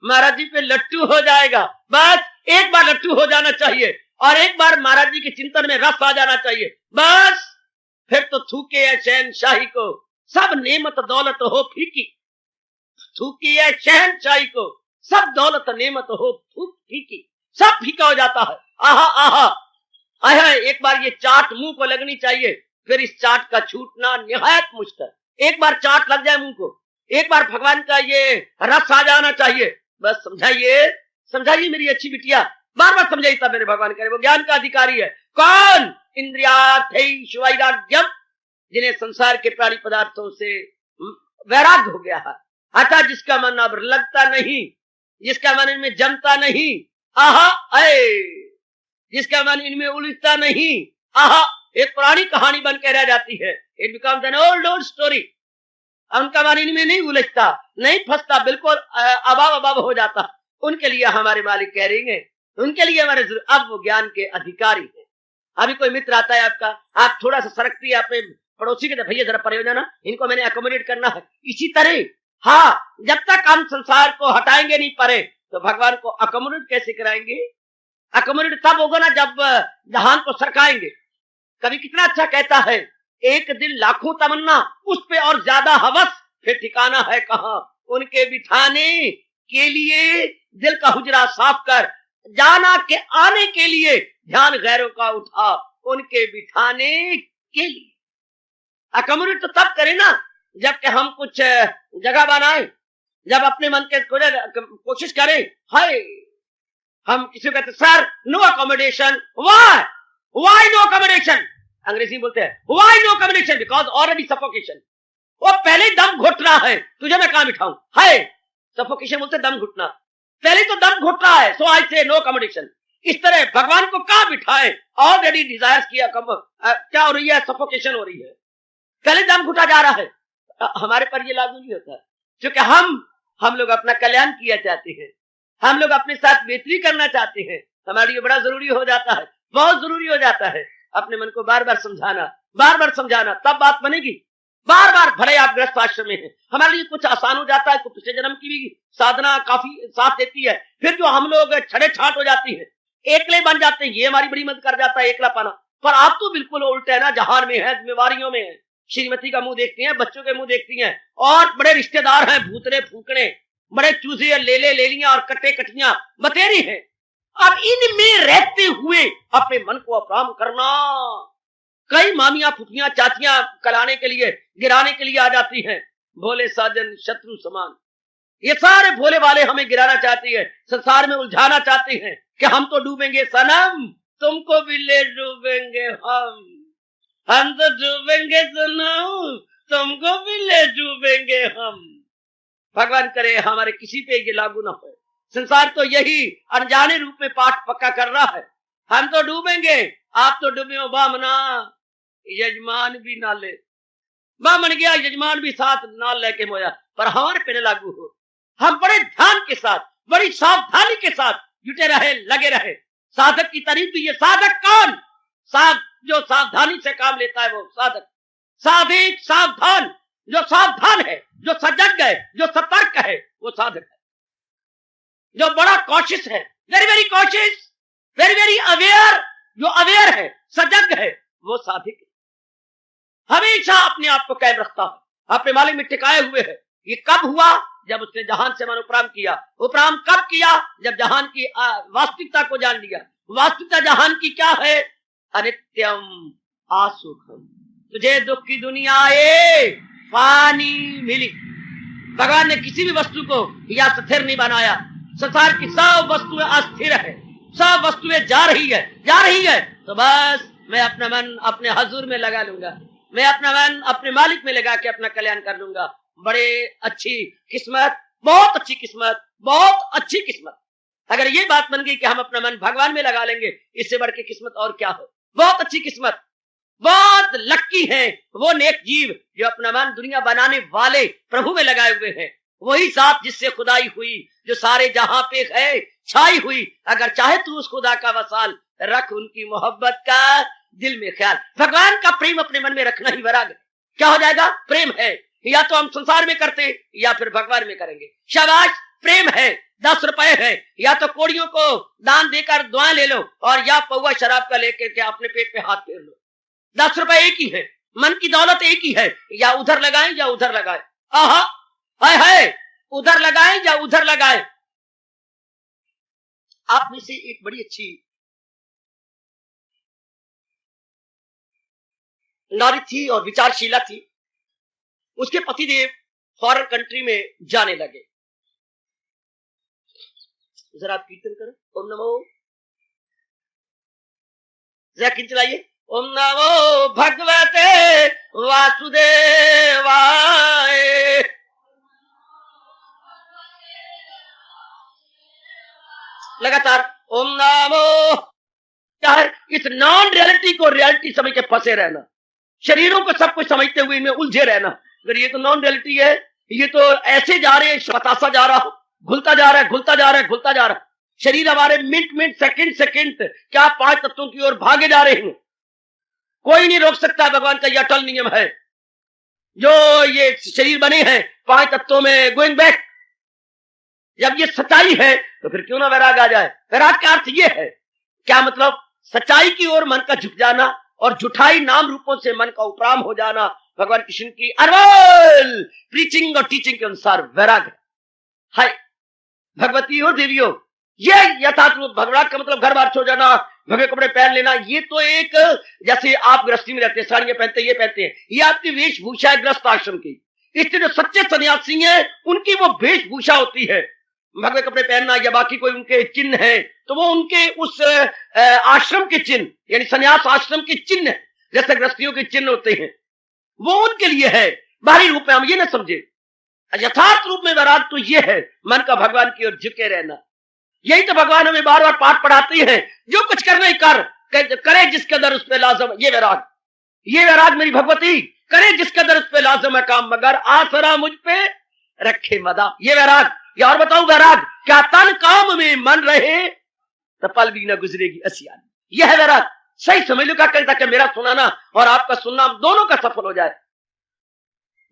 महाराज जी पे लट्टू हो जाएगा। बस एक बार लट्टू हो जाना चाहिए और एक बार महाराज जी के चिंतन में रस आ जाना चाहिए। बस फिर तो थूके है शहनशाही को, सब नेमत दौलत हो फीकी। थूकी है शहनशाही को, सब दौलत नेमत हो फीकी, सब फीका हो जाता है। आहा आहा आहा, एक बार ये चाट मुंह को लगनी चाहिए, फिर इस चाट का छूटना निहायत मुश्किल। एक बार चाट लग जाए मुंह को, एक बार भगवान का ये रस आ जाना चाहिए। बस समझाइए मेरी अच्छी बिटिया, बार बार समझाइए, तब मेरे भगवान करे। वो ज्ञान का अधिकारी है कौन? इंद्रियार्थैश्वैराग्यम, जिन्हें संसार के प्राणी पदार्थों से वैराग्य हो गया है। अतः जिसका मन अब लगता नहीं, जिसका मन इनमें जमता नहीं, आहा अय, जिसका मन इनमें उलझता नहीं, आहा, एक पुरानी कहानी बन के रह जाती है। It becomes an old story. उनका मन इनमें नहीं उलझता, नहीं फंसता, बिल्कुल अभाव हो जाता। उनके लिए हमारे मालिक कह रहे हैं, उनके लिए हमारे अब वो ज्ञान के अधिकारी है। अभी कोई मित्र आता है आपका, आप थोड़ा सा सरकती है अपने पड़ोसी के, भैया जरा परे हो जाना, इनको मैंने अकोमोडेट करना है। इसी तरह हाँ, जब तक हम संसार को हटाएंगे नहीं परे, तो भगवान को अकोमोडेट कैसे कराएंगे? अकोमोडेट तब होगा ना जब जहान को सरकाएंगे। कभी कितना अच्छा कहता है, एक दिल लाखों तमन्ना, उस पे और ज्यादा हवस, फिर ठिकाना है कहाँ? उनके बिठाने के लिए दिल का हुजरा साफ कर, जाना के आने के लिए ध्यान गैरों का उठा, उनके बिठाने के लिए। अकोमोडेट तो तब करे ना जबकि हम कुछ जगह बनाए, जब अपने मन के कोशिश करें। हाय, हम किसी को कहते sir no accommodation, why no accommodation? अंग्रेजी बोलते हैं why no accommodation, because already suffocation. वो पहले दम घुट रहा है, तुझे मैं कहां बिठाऊं? हाय, सफोकेशन बोलते दम घुटना, पहले तो दम घुट रहा है, सो आई से नो अकोमोडेशन। इस तरह भगवान को कहां बिठाए? ऑलरेडी डिजायर्स किया, क्या हो रही है? सफोकेशन हो रही है, पहले दम घुटा जा रहा है। हमारे पर ये लागू नहीं होता। क्योंकि हम लोग अपना कल्याण किया चाहते हैं, हम लोग अपने साथ बेहतरी करना चाहते हैं। हमारे लिए बड़ा जरूरी हो जाता है, बहुत जरूरी हो जाता है अपने मन को बार बार समझाना, तब बात बनेगी। बार बार भले आप गृहस्थ आश्रम में हैं, हमारे लिए कुछ आसान हो जाता है, कुछ पिछले जन्म की भी साधना काफी साथ देती है। फिर जो हम लोग छड़े छाट हो जाती है, एकले बन जाते हैं, ये हमारी बड़ी मदद कर जाता है एकला पाना। पर आप तो बिल्कुल उल्टे है ना, जहान में है, जिम्मेवारियों में है, श्रीमती का मुंह देखती हैं, बच्चों के मुंह देखती हैं, और बड़े रिश्तेदार हैं, भूतरे फूकने, बड़े चूजे लेलियां और कट्टे कटियां बतेरी हैं। अब इनमें रहते हुए अपने मन को अपराम करना, कई मामियां फुफियां चाचियां कलाने के लिए गिराने के लिए आ जाती हैं। भोले साजन शत्रु समान, ये सारे भोले वाले हमें गिराना चाहती है, संसार में उलझाना चाहते हैं कि हम तो डूबेंगे सनम, तुमको भी ले डूबेंगे हम तो डूबेंगे सनम, तुमको भी ले डूबेंगे हम। भगवान करे हमारे किसी पे ये लागू ना हो। संसार तो यही अनजाने रूप में पाठ पक्का कर रहा है, हम तो डूबेंगे, आप तो डूबे हो बामना, यजमान भी ना ले, बामन गया यजमान भी साथ ना लेके मोया, पर हमारे पे लागू हो। हम बड़े ध्यान के साथ, बड़ी सावधानी के साथ जुटे रहे, लगे रहे। साधक की तारीफ भी, ये साधक कौन? जो सावधानी से काम लेता है वो साधक। साधिक सावधान, जो सावधान है, जो सजग है, जो सतर्क है, वो साधक है। जो बड़ा कॉशियस है, very very cautious, very very aware, जो अवेयर है, सजग है, वो साधिक है। हमेशा अपने आप को कायम रखता है, अपने मालिक में टिकाए हुए है। ये कब हुआ? जब उसने जहान से मन उपराम किया। उपराम कब किया? जब जहान की वास्तविकता को जान लिया। वास्तविकता जहान की क्या है? अनित्यम आसुखम, तुझे दुख की दुनिया आए पानी मिली। भगवान ने किसी भी वस्तु को या स्थिर नहीं बनाया। संसार की सब वस्तुएं अस्थिर है, सब वस्तुएं जा रही है, तो बस मैं अपना मन अपने हजूर में लगा लूंगा, मैं अपना मन अपने मालिक में लगा के अपना कल्याण कर लूंगा। बड़े अच्छी किस्मत, बहुत अच्छी किस्मत, बहुत अच्छी किस्मत। अगर ये बात बन गई कि हम अपना मन भगवान में लगा लेंगे, इससे बढ़ के किस्मत और क्या हो। बहुत अच्छी किस्मत, बहुत लक्की है वो नेक जीव जो अपना मन दुनिया बनाने वाले प्रभु में लगाए हुए हैं। वही साथ जिससे खुदाई हुई, जो सारे जहां पे है छाई हुई। अगर चाहे तू उस खुदा का वसाल रख, उनकी मोहब्बत का दिल में ख्याल। भगवान का प्रेम अपने मन में रखना ही वैराग है। क्या हो जाएगा? प्रेम है, या तो हम संसार में करते या फिर भगवान में करेंगे। शाबाश, प्रेम है, 10 रुपए है, या तो कोड़ियों को दान देकर दुआएं ले लो, और या पौवा शराब का लेकर के अपने पेट पे हाथ फेर लो। 10 रुपए एक ही है, मन की दौलत एक ही है, या उधर लगाएं या उधर लगाएं। आहा, हाय हाय, उधर लगाएं या उधर लगाएं। आप में से एक बड़ी अच्छी नारी थी और विचारशीला थी। उसके पतिदेव फॉरेन कंट्री में जाने लगे। जरा आप कीर्तन करो, ओम नमो, जरा कीर्तन चलाइए, ओम नमो भगवते वासुदेवाय। लगातार ओम नमो। क्या है? इस नॉन रियलिटी को रियलिटी समझ के फंसे रहना, शरीरों को सब कुछ समझते हुए इनमें उलझे रहना। अगर ये तो नॉन रियलिटी है, ये तो ऐसे जा रहे हैं, बतासा जा रहा हो, घुलता जा रहा है। शरीर हमारे मिनट सेकंड क्या 5 तत्वों की ओर भागे जा रहे हैं। कोई नहीं रोक सकता। भगवान का यह अटल नियम है। जो ये शरीर बने हैं 5 तत्वों में गोइंग बैक। जब ये सच्चाई है तो फिर क्यों ना वैराग आ जाए। वैराग का अर्थ ये है, क्या मतलब? सच्चाई की ओर मन का झुक जाना और झुठाई नाम रूपों से मन का उपराम हो जाना। भगवान कृष्ण की अरवल प्रीचिंग और टीचिंग के अनुसार वैराग है। भगवती हो देवियों, ये यथार्थ रूप भगवान का मतलब घर बार छोड़ जाना, भगवे कपड़े पहन लेना। ये तो एक, जैसे आप गृहस्थी में रहते हैं, साड़ियां पहनते हैं, ये पहनते हैं, ये आपकी वेशभूषा है गृहस्थ आश्रम की। इससे जो सच्चे सन्यासी हैं उनकी वो वेशभूषा होती है। भगवे कपड़े पहनना या बाकी कोई उनके चिन्ह है तो वो उनके उस आश्रम के चिन्ह, यानी सन्यास आश्रम के चिन्ह, जैसे गृहस्थियों के चिन्ह होते हैं, वो उनके लिए है। बाहरी रूप में हम ये ना समझे। यथार्थ रूप में वैराग तो ये है, मन का भगवान की ओर झुके रहना। यही तो भगवान हमें बार बार पाठ पढ़ाते हैं, जो कुछ करना ही करे जिसके अंदर उस पे लाजम। ये वैराग मेरी भगवती, करे जिसके अंदर उस पे लाजम है काम, मगर आसरा मुझ पे रखे मदा, ये वैराग। या और बताऊं वैराग, क्या तन काम में मन रहे तो पल भी न गुजरेगी असियान। यह है वैराग। सही समझ लो क्या कहता, कि मेरा सुनाना और आपका सुनना दोनों का सफल हो जाए।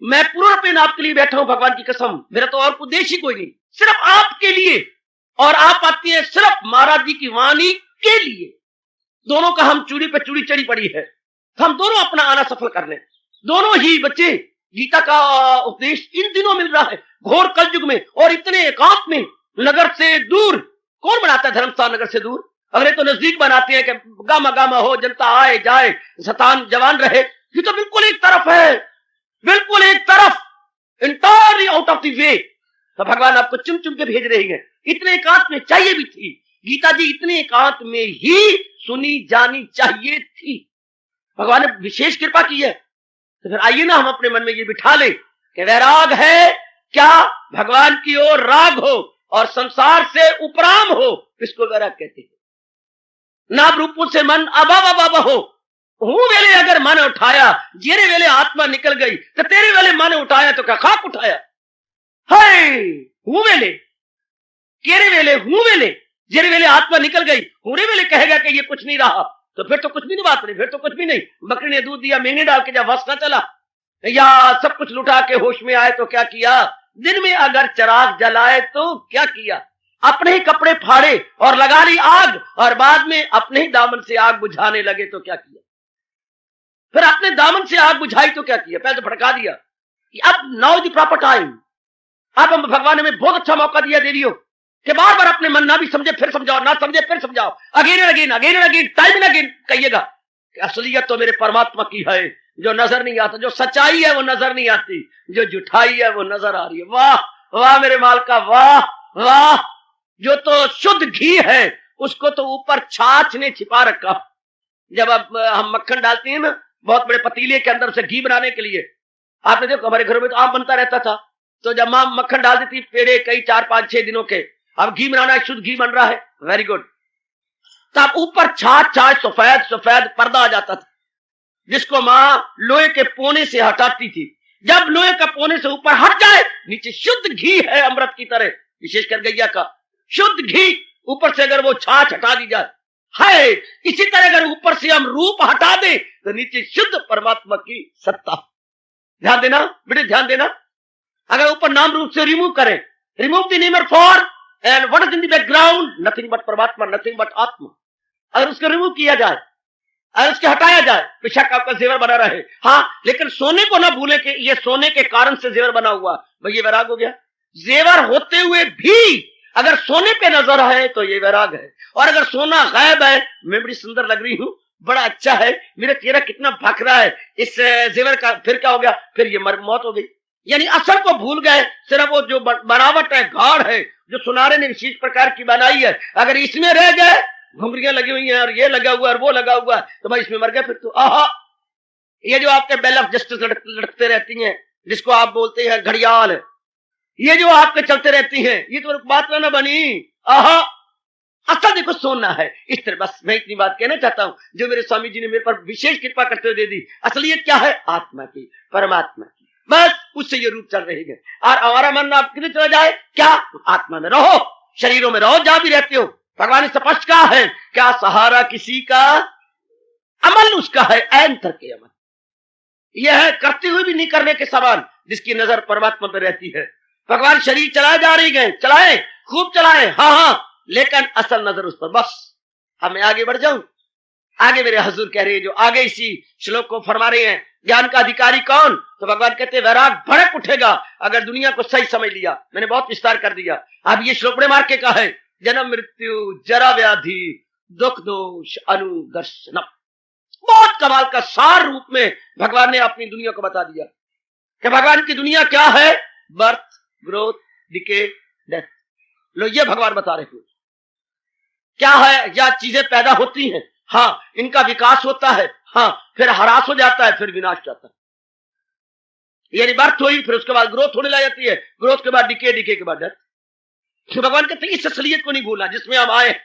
मैं पूर्ण रूपेण आपके लिए बैठा हूं, भगवान की कसम, मेरा तो और उद्देश्य ही कोई नहीं, सिर्फ आपके लिए। और आप आती हैं सिर्फ महाराज जी की वाणी के लिए। दोनों का हम चूड़ी पे चूड़ी चढ़ी पड़ी है, हम दोनों अपना आना सफल कर लें। दोनों ही बच्चे, गीता का उपदेश इन दिनों मिल रहा है, घोर कलयुग में, और इतने एकांत में, नगर से दूर। कौन बनाता है धर्मस्थान नगर से दूर? अगले तो नजदीक बनाते हैं कि गामा गामा हो, जनता आए जाए, शतान जवान रहे। ये तो बिल्कुल एक तरफ है, बिल्कुल एक तरफ, entirely out of the way. तो भगवान आपको चुम चुम के भेज रही है। इतने एकांत में चाहिए भी थी गीता जी, इतने एकांत में ही सुनी जानी चाहिए थी। भगवान ने विशेष कृपा की है। तो फिर आइए ना हम अपने मन में ये बिठा ले कि वैराग है क्या? भगवान की ओर राग हो और संसार से उपराम हो, इसको वैराग कहते हैं। नाम रूपों से मन अभाव अभाव हो। हूं वेले अगर मन उठाया, जेरे वेले आत्मा निकल गई, तो तेरे वेले मन उठाया तो क्या खाक उठाया? हाय, हूं वेले, केरे वेले, हूं वेले, जेरे वेले आत्मा निकल गई, पूरे वेले कहेगा कि ये कुछ नहीं रहा, तो फिर तो कुछ भी नहीं, बात नहीं, फिर तो कुछ भी नहीं। बकरी ने दूध दिया, महंगे डाल के जब वश न चला, या सब कुछ लुटा के होश में आए तो क्या किया? दिन में अगर चिराग जलाए तो क्या किया? अपने ही कपड़े फाड़े और लगा ली आग, और बाद में अपने ही दामन से आग बुझाने लगे तो क्या किया? फिर अपने दामन से आग बुझाई तो क्या किया? पहले तो भड़का दिया। अब नाउ द प्रॉपर टाइम। अब हम भगवान ने हमें बहुत अच्छा मौका दिया देवियों कि बार बार अपने मन ना भी समझे फिर समझाओ, ना समझे फिर समझाओ, again and again, again and again, time and again कहिएगा कि असलियत तो मेरे परमात्मा की है, जो नजर नहीं आता। जो सच्चाई है वो नजर नहीं आती, जो जुठाई है वो नजर आ रही है। वाह वाह मेरे मालका, वाह वाह। जो तो शुद्ध घी है उसको तो ऊपर छाछ ने छिपा रखा। जब अब हम मक्खन डालते हैं ना बहुत बड़े पतीले के अंदर से घी बनाने के लिए, आपने देखो हमारे घरों में तो आम बनता रहता था, तो जब मां मक्खन डाल देती पेड़े कई 4, 5, 6 दिनों के, अब घी बनाना है, शुद्ध घी बन रहा है, वेरी गुड। तब ऊपर छाछ छाछ सफेद सफेद पर्दा आ जाता था, जिसको मां लोहे के पोने से हटाती थी। जब लोहे का पोने से ऊपर हट जाए, नीचे शुद्ध घी है अमृत की तरह, विशेषकर गैया का शुद्ध घी, ऊपर से अगर वो छाछ हटा दी जाए है, इसी तरह अगर ऊपर से हम रूप हटा दें तो नीचे शुद्ध परमात्मा की सत्ता। ध्यान देना बेटे, ध्यान देना। अगर ऊपर नाम रूप से रिमूव करें, remove the name for and what is in the background, nothing but परमात्मा, नथिंग बट आत्मा। अगर उसको रिमूव किया जाए, अगर उसके हटाया जाए, बेशक आपका जेवर बना रहे। हाँ, लेकिन सोने को ना भूले कि ये सोने के कारण से जेवर बना हुआ, भाई ये वैराग हो गया। जेवर होते हुए भी अगर सोने पे नजर है तो ये वैराग है। और अगर सोना गायब है, मैं बड़ी सुंदर लग रही हूं, बड़ा अच्छा है, मेरा चेहरा कितना भख रहा है इस जेवर का, फिर क्या हो गया? फिर ये मौत हो गई। यानी असल को भूल गए, सिर्फ वो जो बनावट है, गाढ़ है, जो सुनारे ने विशेष प्रकार की बनाई है, अगर इसमें रह गए, घुंघरियां लगी हुई हैं और ये लगा हुआ और वो लगा हुआ, तो भाई इसमें मर गए फिर तो। आहा, ये जो आपके बेल ऑफ जस्टिस लटकते रहती हैं, जिसको आप बोलते हैं घड़ियाल, ये जो आपके चलते रहती हैं, ये तो बात ना बनी। आहा, असल देखो सोना है इस तरह। बस मैं इतनी बात कहना चाहता हूं, जो मेरे स्वामी जी ने मेरे पर विशेष कृपा करते हुए दे दी। असलियत क्या है? आत्मा की, परमात्मा की, बस उससे ये रूप चल रही है। और हमारा मन आप कितने चला जाए, क्या आत्मा में रहो, शरीरों में रहो, जहां भी रहते हो। भगवान ने स्पष्ट कहा है, क्या सहारा किसी का, अमल उसका है ऐन करके अमल। यह है करते हुए भी नहीं करने के समान, जिसकी नजर परमात्मा पर रहती है। भगवान शरीर चलाए जा रही गए, चलाए, खूब चलाए, हाँ हाँ, लेकिन असल नजर उस पर। बस अब मैं आगे बढ़ जाऊं। आगे मेरे हजूर कह रहे हैं, जो आगे इसी श्लोक को फरमा रहे हैं, ज्ञान का अधिकारी कौन? तो भगवान कहते हैं वैराग भड़क उठेगा अगर दुनिया को सही समझ लिया। मैंने बहुत विस्तार कर दिया। अब ये श्लोक बड़े मार के कहा है, जन्म मृत्यु जरा व्याधि दुख दोष अनुदर्शनम। बहुत कमाल का सार रूप में भगवान ने अपनी दुनिया को बता दिया कि भगवान की दुनिया क्या है। Birth, growth, decay, death. लो ये भगवान बता रहे हैं क्या है। या चीजें पैदा होती हैं, हाँ, इनका विकास होता है, हाँ, फिर ह्रास हो जाता है, फिर विनाश जाता है। यानी बर्थ हुई, फिर उसके बाद ग्रोथ होने लग जाती है, ग्रोथ के बाद डिके, डिके के बाद डेथ। तो भगवान कहते हैं इस असलियत को नहीं भूलना जिसमें हम आए,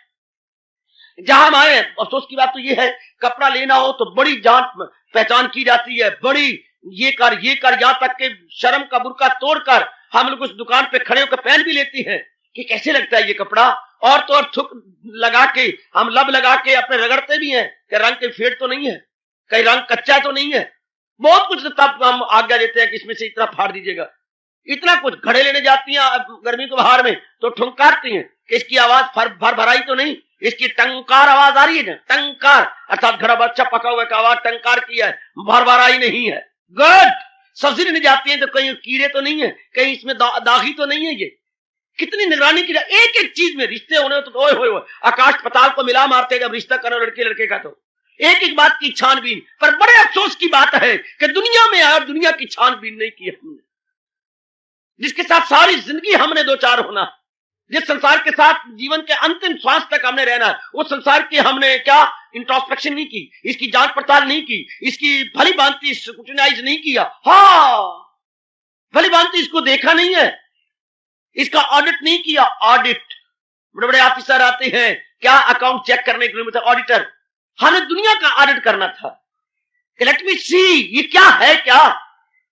जहां हम आए। अफसोस की बात तो ये है, कपड़ा लेना हो तो बड़ी जान पहचान की जाती है, बड़ी ये कर, यहाँ तक के शर्म का बुर्का तोड़कर हम लोग उस दुकान पे खड़े होकर पहन भी लेती हैं कि कैसे लगता है ये कपड़ा, और तो और थुक लगा के, हम लब लगा के अपने रगड़ते भी हैं कि रंग के फेड तो नहीं है, कहीं रंग कच्चा तो नहीं है, बहुत कुछ। तब हम आज्ञा देते हैं कि इसमें से इतना फाड़ दीजिएगा, इतना कुछ। घड़े लेने जाती हैं गर्मी के बाहर में तो ठुंकारती हैं कि इसकी आवाज भर भराई तो नहीं, इसकी टंकार आवाज आ रही है ना, टंकार अर्थात घड़ा अच्छा पका हुआ का आवाज टंकार की है, भर भराई नहीं है। गुड। सब्जी लेने जाती हैं तो कहीं कीड़े तो नहीं है, कहीं इसमें दागी तो नहीं है। ये कितनी निगरानी की जाए एक एक चीज में। रिश्ते होने तो ओए होए आकाश पताल को मिला मारते जब रिश्ता करो लड़के लड़के का, तो एक एक बात की छानबीन। पर बड़े अफसोस की बात है कि दुनिया में और दुनिया की छानबीन नहीं की हमने, जिसके साथ सारी जिंदगी हमने दो चार होना, जिस संसार के साथ जीवन के अंतिम श्वास तक हमने रहना है, उस संसार की हमने क्या इंट्रोस्पेक्शन नहीं की, इसकी जांच पड़ताल नहीं की, इसकी भली भांति स्क्रूटिनाइज नहीं किया। हाँ, भली भांति इसको देखा नहीं है, इसका ऑडिट नहीं किया। ऑडिट, बड़े बड़े ऑफिसर आते हैं क्या अकाउंट चेक करने के लिए, ऑडिटर। हमें दुनिया का ऑडिट करना था। लेट मी सी, ये क्या है, क्या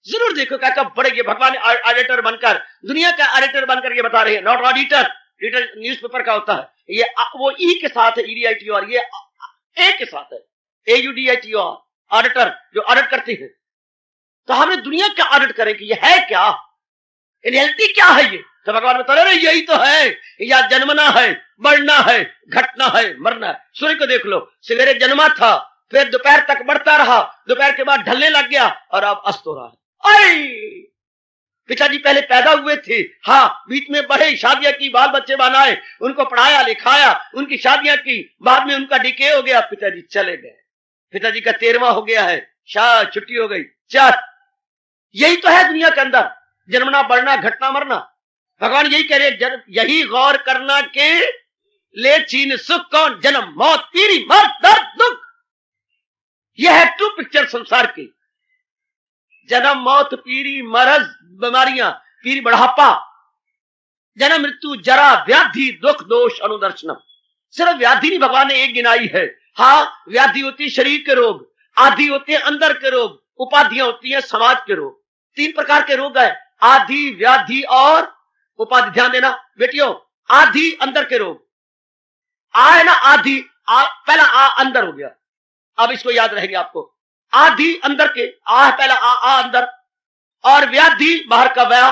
जरूर देखो क्या बड़े ये भगवान ऑडिटर बनकर, दुनिया का ऑडिटर बनकर ये बता रहे हैं। नॉट ऑडिटर, न्यूज़पेपर का होता है ये, वो ई के साथ है, EDITOR, ये ए के साथ है, AUDITOR, ऑडिटर जो ऑडिट करते हैं। तो हमें दुनिया का ऑडिट करें कि ये है क्या, रियलिटी क्या है ये। तो भगवान बता रहे यही तो है, या जन्मना है, बढ़ना है, घटना है, मरना है। सूर्य को देख लो, सवेरे जन्मा था, फिर दोपहर तक बढ़ता रहा, दोपहर के बाद ढलने लग गया और अब अस्त हो रहा है। पिताजी पहले पैदा हुए थे, हाँ, बीच में बढ़े, शादियां की, बाल बच्चे बनाए, उनको पढ़ाया लिखाया, उनकी शादियां की, बाद में उनका डिके हो गया, पिताजी चले गए। पिताजी का 13वां हो गया है, शायद छुट्टी हो गई, चल। यही तो है दुनिया के अंदर, जन्मना, बढ़ना, घटना, मरना। भगवान यही कह रहे, यही गौर करना के ले छीन सुख कौन, जन्म मौत पीरी मौत दर्द दुख। यह है ट्रू पिक्चर संसार की। जन्म मौत पीड़ी मरज बीमारियां, पीड़ी बढ़ापा, जन्म मृत्यु जरा व्याधि दुख दोष अनुदर्शनम। सिर्फ व्याधि नहीं भगवान ने एक गिनाई है। हाँ, व्याधि होती है शरीर के रोग, आदि होते हैं अंदर के रोग, उपाधियां होती हैं समाज के रोग। 3 प्रकार के रोग है, आदि, व्याधि और उपाधि। ध्यान देना बेटियों, आदि अंदर के रोग, आ है ना आदि, पहला आ अंदर हो गया, अब इसको याद रहेंगे आपको। आदि अंदर के, आ पहला आ अंदर, और व्याधि बाहर का व्या,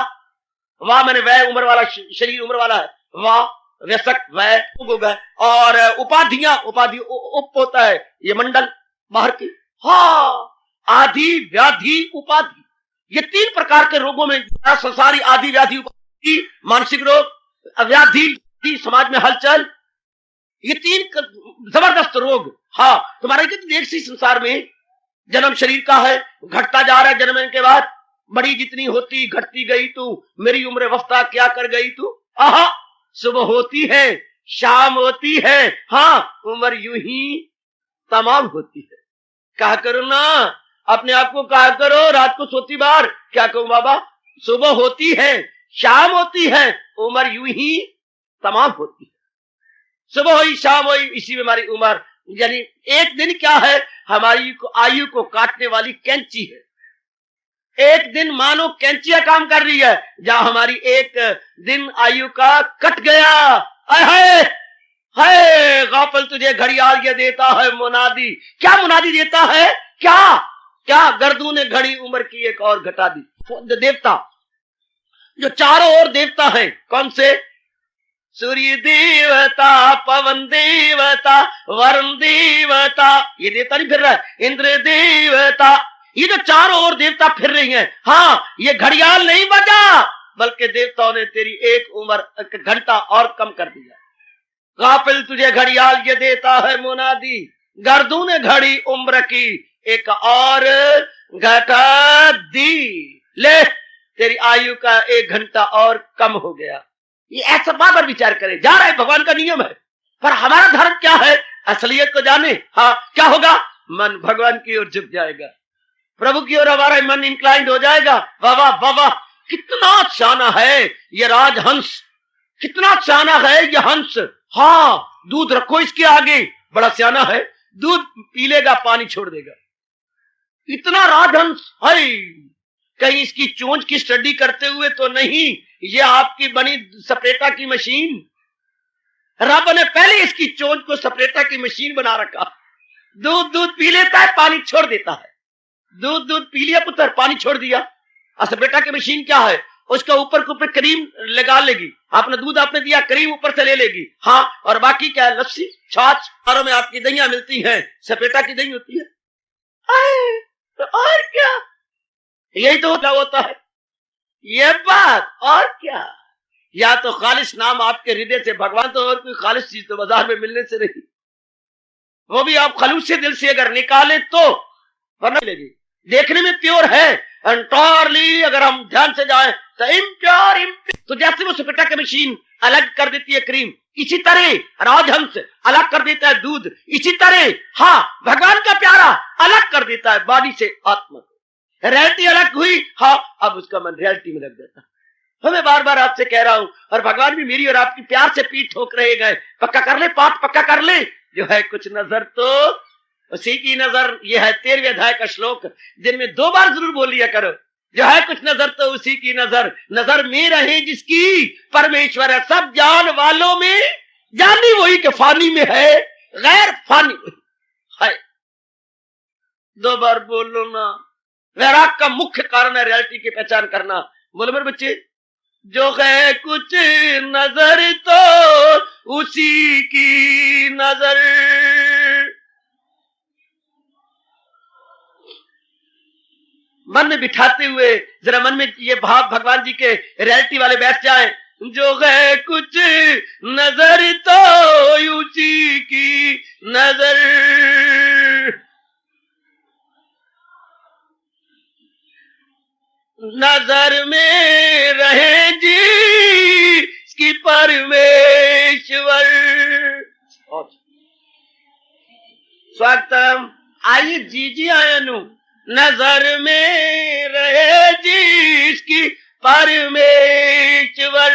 वाह मैंने वह उम्र वाला, शरीर उम्र वाला है, वाह व्यसक वह हो गए। और उपाधियां, उपाधि उप होता है ये मंडल बाहर की। हाँ, आदि व्याधि उपाधि, ये 3 प्रकार के रोगों में संसारी आदि व्याधि उपाधि, मानसिक रोग, व्याधि, समाज में हलचल, ये 3 जबरदस्त रोग। हाँ, तुम्हारा देख सी संसार में जन्म शरीर का है, घटता जा रहा है जन्म के बाद, बड़ी जितनी होती घटती गई तू, मेरी उम्र वफ्ता क्या कर गई तू। आहा, सुबह होती है, शाम होती है, हाँ, उम्र यूं ही तमाम होती है। कहा करो ना, अपने आप को कहा करो, रात को सोती बार क्या कहूं बाबा, सुबह होती है, शाम होती है, उम्र यूं ही तमाम होती है। सुबह हुई, शाम हुई, इसी में हमारी उम्र, यानी एक दिन क्या है, हमारी आयु को काटने वाली कैंची है। एक दिन मानो कैंचिया काम कर रही है, जहां हमारी एक दिन आयु का कट गया। हाय हाय, गाफिल तुझे घड़ियाल ये देता है मुनादी। क्या मुनादी देता है, क्या क्या, गर्दू ने घड़ी उम्र की एक और घटा दी। देवता जो चारों ओर देवता है, कौन से, सूर्य देवता, पवन देवता, वरुण देवता, ये देवता नहीं फिर रहा है, इंद्र देवता, ये जो चारों ओर देवता फिर रही हैं। हाँ, ये घड़ियाल नहीं बजा, बल्कि देवताओं ने तेरी एक उम्र घंटा और कम कर दिया। गाफिल तुझे घड़ियाल ये देता है मुनादी, गर्दू ने घड़ी उम्र की एक और घटा दी। ले, तेरी आयु का 1 घंटा और कम हो गया। ये ऐसा बार विचार करे जा रहा है, भगवान का नियम है। पर हमारा धर्म क्या है, असलियत को जाने। हाँ, क्या होगा, मन भगवान की ओर झुक जाएगा, प्रभु की ओर हमारा मन इंक्लाइंड हो जाएगा। वाह वाह वाह वाह, कितना शाना है ये राजहंस, कितना शाना है ये हंस। हाँ, दूध रखो इसके आगे, बड़ा सियाना है, दूध पी लेगा, पानी छोड़ देगा, इतना राजहंस है। कहीं इसकी चोंच की स्टडी करते हुए तो नहीं, ये आपकी बनी सपेटा की मशीन। रब ने पहले इसकी चोंच को सपेटा की मशीन बना रखा। दूध दूध पी लेता है, पानी छोड़ देता है। दूध दूध पी लिया पुत्र, पानी छोड़ दिया। और सपेटा की मशीन क्या है, उसका ऊपर के ऊपर क्रीम लगा लेगी। आपने दूध आपने दिया, क्रीम ऊपर से ले लेगी। हाँ, और बाकी क्या है, लस्सी छाछ। बाजारों में आपकी दहियां मिलती हैं, सपेटा की दही होती है। तो और क्या, यही तो होता है ये बात, और क्या। या तो खालिश नाम आपके हृदय से, भगवान तो और कोई खालिश चीज तो बाजार में मिलने से नहीं, वो भी आप खलूस से दिल से अगर निकाले तो वरना मिलेगी। देखने में प्योर है, एंटायरली अगर हम ध्यान से जाए तो इम्प्योर। तो जैसे वो सपेटा की मशीन अलग कर देती है क्रीम, इसी तरह राजहंस अलग कर देता है दूध, इसी तरह हाँ भगवान का प्यारा अलग कर देता है बॉडी से आत्मा को। रियलिटी अलग हुई, हाँ अब उसका मन रियलिटी में लग जाता है। तो मैं बार बार आपसे कह रहा हूं, और भगवान भी मेरी और आपकी प्यार से पीठ ठोक रहे गए, पक्का कर ले, पाठ पक्का कर ले। जो है कुछ नजर तो उसी की नजर, यह है 13वें अध्याय का श्लोक, दिन में 2 बार जरूर बोल लिया करो। जो है कुछ नजर तो उसी की नजर, नजर में रहे जिसकी परमेश्वर है। सब जान वालों में जानी वही के फानी में है, गैर फानी है। 2 बार बोलो ना। वैराग का मुख्य कारण है रियलिटी की पहचान करना। बोलो मेरे बच्चे, जो है कुछ नजर तो उसी की नजर। मन में बिठाते हुए जरा मन में ये भाव भगवान जी के रियलिटी वाले बैठ जाएं। जो है कुछ नजर तो उसी की नजर। नजर में रहे जी इसकी परमेश्वर। स्वागतम, आइए जी आयनु। नजर में रहे जी इसकी परमेश्वर।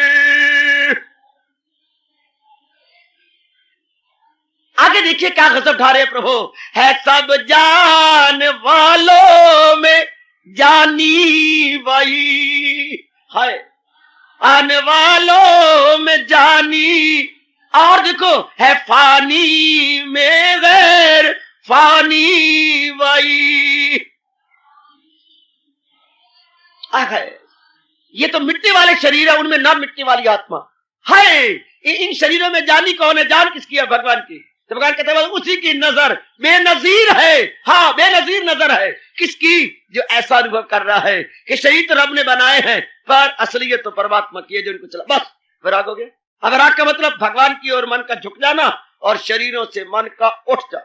आगे देखिए क्या गजब ढा रहे प्रभु। है सब जान वालों में जानी वही है, आने वालों में जानी। और देखो है फानी में गैर फानी वही है। ये तो मिट्टी वाले शरीर है, उनमें ना मिट्टी वाली आत्मा है। इन शरीरों में जानी कौन है, जान किसकी है, भगवान की। तो भगवान कहते हैं उसी की नजर बेनजीर है। हाँ बेनजीर नजर है किसकी, जो ऐसा अनुभव कर रहा है कि शरीर तो रब ने बनाए हैं पर असलियत तो परमात्मा की है जो इनको चला। बस वैराग हो गया। अब वैराग का मतलब भगवान की ओर मन का झुक जाना और शरीरों से मन का उठ जाना।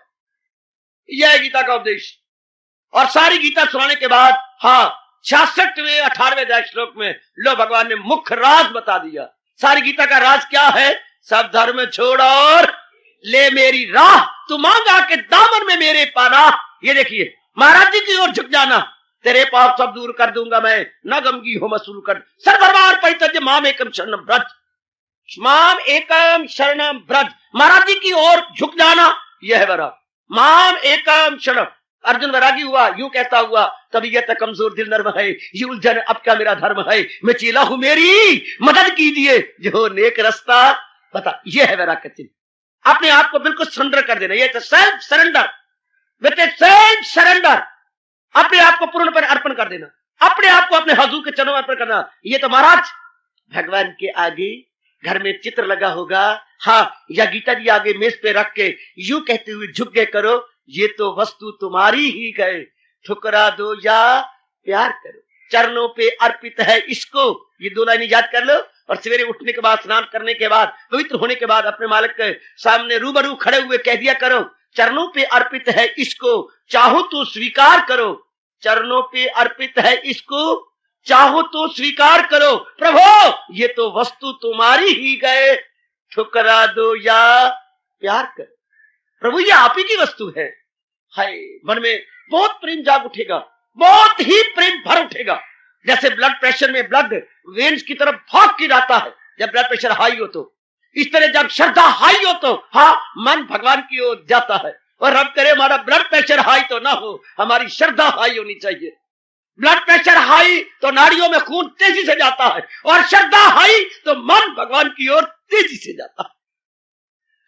यह है गीता का उपदेश। और सारी गीता सुनाने के बाद हाँ 66वें 18वें श्लोक में लो भगवान ने मुख्य राज बता दिया। सारी गीता का राज क्या है, सब धर्म छोड़ और ले मेरी राह, तू मांगा के दामन में मेरे पाना। ये देखिए महाराज जी की ओर झुक जाना, तेरे पाप सब दूर कर दूंगा मैं, न गमगी हो मसूल कर। सर्वधर्मार्थ परित्यज्य माम एकम शरणम व्रज, माम एकम शरणम व्रज। महाराज जी की ओर झुक जाना यह है वैराग। माम एकम शरण। अर्जुन वैरागी हुआ, यूं कहता हुआ तबीयत कमजोर दिल नर्म है, ये उलझन अब क्या मेरा धर्म है, मैं चेला हूं मेरी मदद कीजिए जो नेक रास्ता बता। यह है वैराग का चिन्ह। अपने आप को बिल्कुल सरेंडर कर देना, ये तो self surrender, with self surrender. अपने आप को पूर्ण पर अर्पण कर देना, अपने आप को अपने हजूर के चरणों में अर्पण करना। ये तो महाराज भगवान के आगे घर में चित्र लगा होगा, हाँ, या गीता जी आगे मेज पे रख के यूं कहते हुए झुक गए करो, ये तो वस्तु तुम्हारी ही गए, ठुकरा दो या प्यार करो, चरणों पे अर्पित है इसको। ये 2 लाइन याद कर लो और सवेरे उठने के बाद, स्नान करने के बाद, पवित्र होने के बाद अपने मालिक के सामने रूबरू खड़े हुए कह दिया करो, चरणों पे अर्पित है इसको, चाहो तो स्वीकार करो। चरणों पे अर्पित है इसको, चाहो तो स्वीकार करो। प्रभु ये तो वस्तु तुम्हारी ही गए, ठुकरा दो या प्यार करो। प्रभु ये आप ही की वस्तु है। हाय, मन में बहुत प्रेम जाग उठेगा, बहुत ही प्रेम भर उठेगा। जैसे ब्लड प्रेशर में ब्लड वेन्स की तरफ भाग के जाता है जब ब्लड प्रेशर हाई हो, तो इस तरह जब श्रद्धा हाई हो तो हाँ मन भगवान की ओर जाता है। और रब करे हमारा ब्लड प्रेशर हाई तो ना हो, हमारी श्रद्धा हाई होनी चाहिए। ब्लड प्रेशर हाई तो नाड़ियों में खून तेजी से जाता है, और श्रद्धा हाई तो मन भगवान की ओर तेजी से जाता है।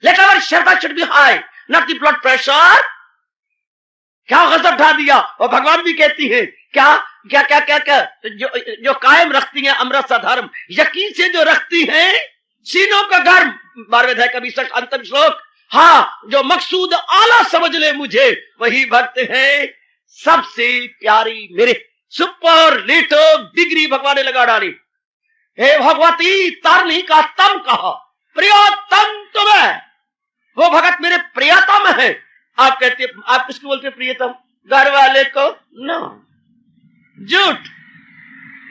लेकिन अगर shraddha should be high, not the blood pressure. क्या गजब ढा दिया। और भगवान भी कहती है क्या क्या क्या क्या क्या जो कायम रखती है अमृत सा धर्म, यकीन से जो रखती है सीनों का गर्म। 12वें अध्याय का 20 अंतिम श्लोक। हाँ, जो मकसूद आला समझ ले मुझे, वही भक्त है सबसे प्यारी मेरे। सुपरलेटिव डिग्री भगवान ने लगा डाली। हे भगवती, तारनी का तम कहा, प्रियतम तुम्हें, वो भगत मेरे प्रियतम है। आप कहते, आप किसको बोलते प्रियतम? घर वाले को? ना, झूठ।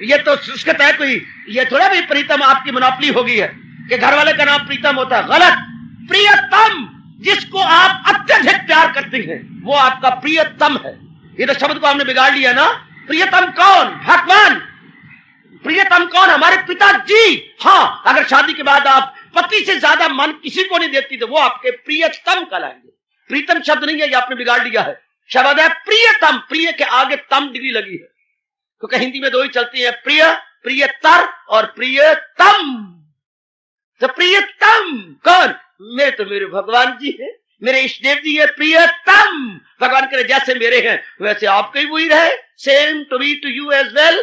ये तो शुष्कता है कोई, ये थोड़ा भी प्रीतम आपकी मुनाफली हो गई है कि घर वाले का नाम प्रीतम होता है। गलत। प्रियतम जिसको आप अत्यधिक प्यार करते हैं वो आपका प्रियतम है। ये तो शब्द को हमने बिगाड़ लिया ना। प्रियतम कौन? भगवान। प्रियतम कौन? हमारे पिताजी। हाँ, अगर शादी के बाद आप पति से ज्यादा मन किसी को नहीं देती तो वो आपके प्रियतम कहलाएंगे। प्रीतम शब्द नहीं है, ये आपने बिगाड़ लिया है। शब्द है प्रियतम। प्रिय के आगे तम डिग्री लगी है, क्योंकि हिंदी में दो ही चलती है, प्रिय, प्रियतर और प्रियतम। तो प्रियतम कौन? मेरे तो मेरे भगवान जी है, मेरे इष्टदेव जी है प्रियतम। भगवान करे जैसे मेरे हैं वैसे आपके ही वही रहे। Same to be to you as well.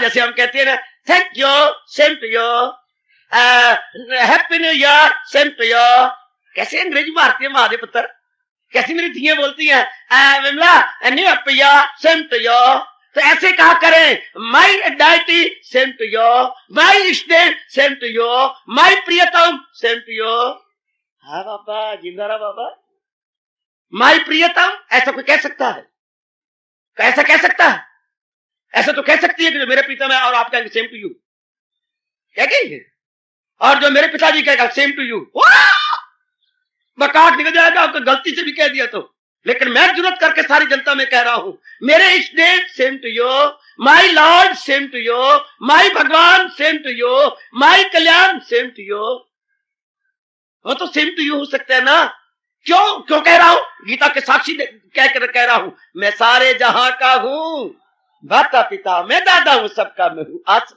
जैसे हम कहते हैं ना, thank you, same to you, happy new year, same to you. कैसे अंग्रेजी मारती है महादेव पुत्र, कैसी मेरी धियां बोलती हैं, Vimla new happy year, same to you. तो ऐसे कहा करें, my deity same to you, my ishtadev same to you, my priyatam same to you. हाँ बाबा, जिंदा रहा बाबा। माई प्रियतम ऐसा कोई कह सकता है? ऐसा कह सकता है? ऐसा तो कह सकती है कि जो मेरे प्रीतम है और आप कहेंगे सेम टू यू, क्या कहेंगे? और जो मेरे पिताजी कहेगा सेम टू यू, बकाट निकल जाएगा आपको, गलती से भी कह दिया तो। लेकिन मैं जुर्रत करके सारी जनता में कह रहा हूं, मेरे इष्टदेव same to you, my lord same to you, my bhagwan same to you, my kalyan same to you. वो तो सेम टू यू हो सकता है ना। क्यों क्यों कह रहा हूं? गीता के साक्षी कहकर कह रहा हूं, मैं सारे जहां का हूं, माता पिता मैं दादा हूं, सबका मैं हूं। आज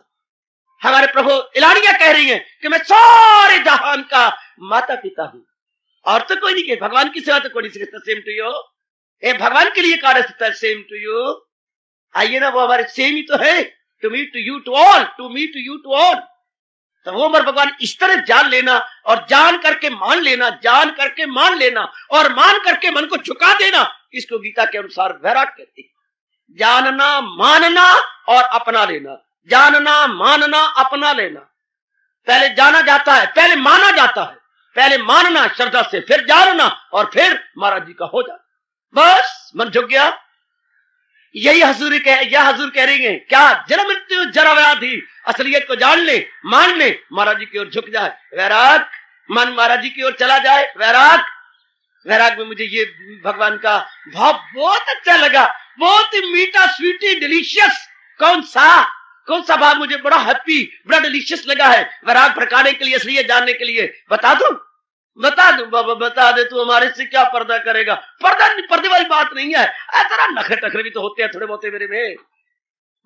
हमारे प्रभु इलानिया कह रही है कि मैं सारे जहान का माता पिता हूं। और तो कोई नहीं कहे, भगवान की सेवा तो कोई नहीं सकता सेम टू यू। ए भगवान के लिए कार्य सकता है सेम टू यू। आइए ना, वो हमारे सेम ही तो है। To me to you to all, to me to you to all. तो वो हमारे भगवान इस तरह जान लेना और जान करके मान लेना, जान करके मान लेना और मान करके मन को झुका देना, इसको गीता के अनुसार वैराग कहते हैं। जानना, मानना और अपना लेना। जानना, मानना, अपना लेना। पहले जाना जाता है, पहले माना जाता है, पहले मानना श्रद्धा से, फिर जानना और फिर महाराज जी का हो जाता। बस मन झुक गया। यही हजूर कह रही है क्या? जन्म मृत्यु जरा व्याधि, असलियत को जान ले, मान ले, महाराज जी की ओर झुक जाए, वैराग, मन महाराज जी की ओर चला जाए, वैराग। वैराग में मुझे ये भगवान का भाव बहुत अच्छा लगा, बहुत ही मीठा, स्वीटी, डिलीशियस। कौन सा भाव मुझे बड़ा हैप्पी, बड़ा डिलीशियस लगा है वैराग प्रकारे के लिए, असलियत जानने के लिए। बता दूं बाबा, बता दे। तू हमारे से क्या पर्दा करेगा? पर्दे वाली बात नहीं है। ऐसा नखरे टखरे भी तो होते हैं थोड़े बहुत मेरे में।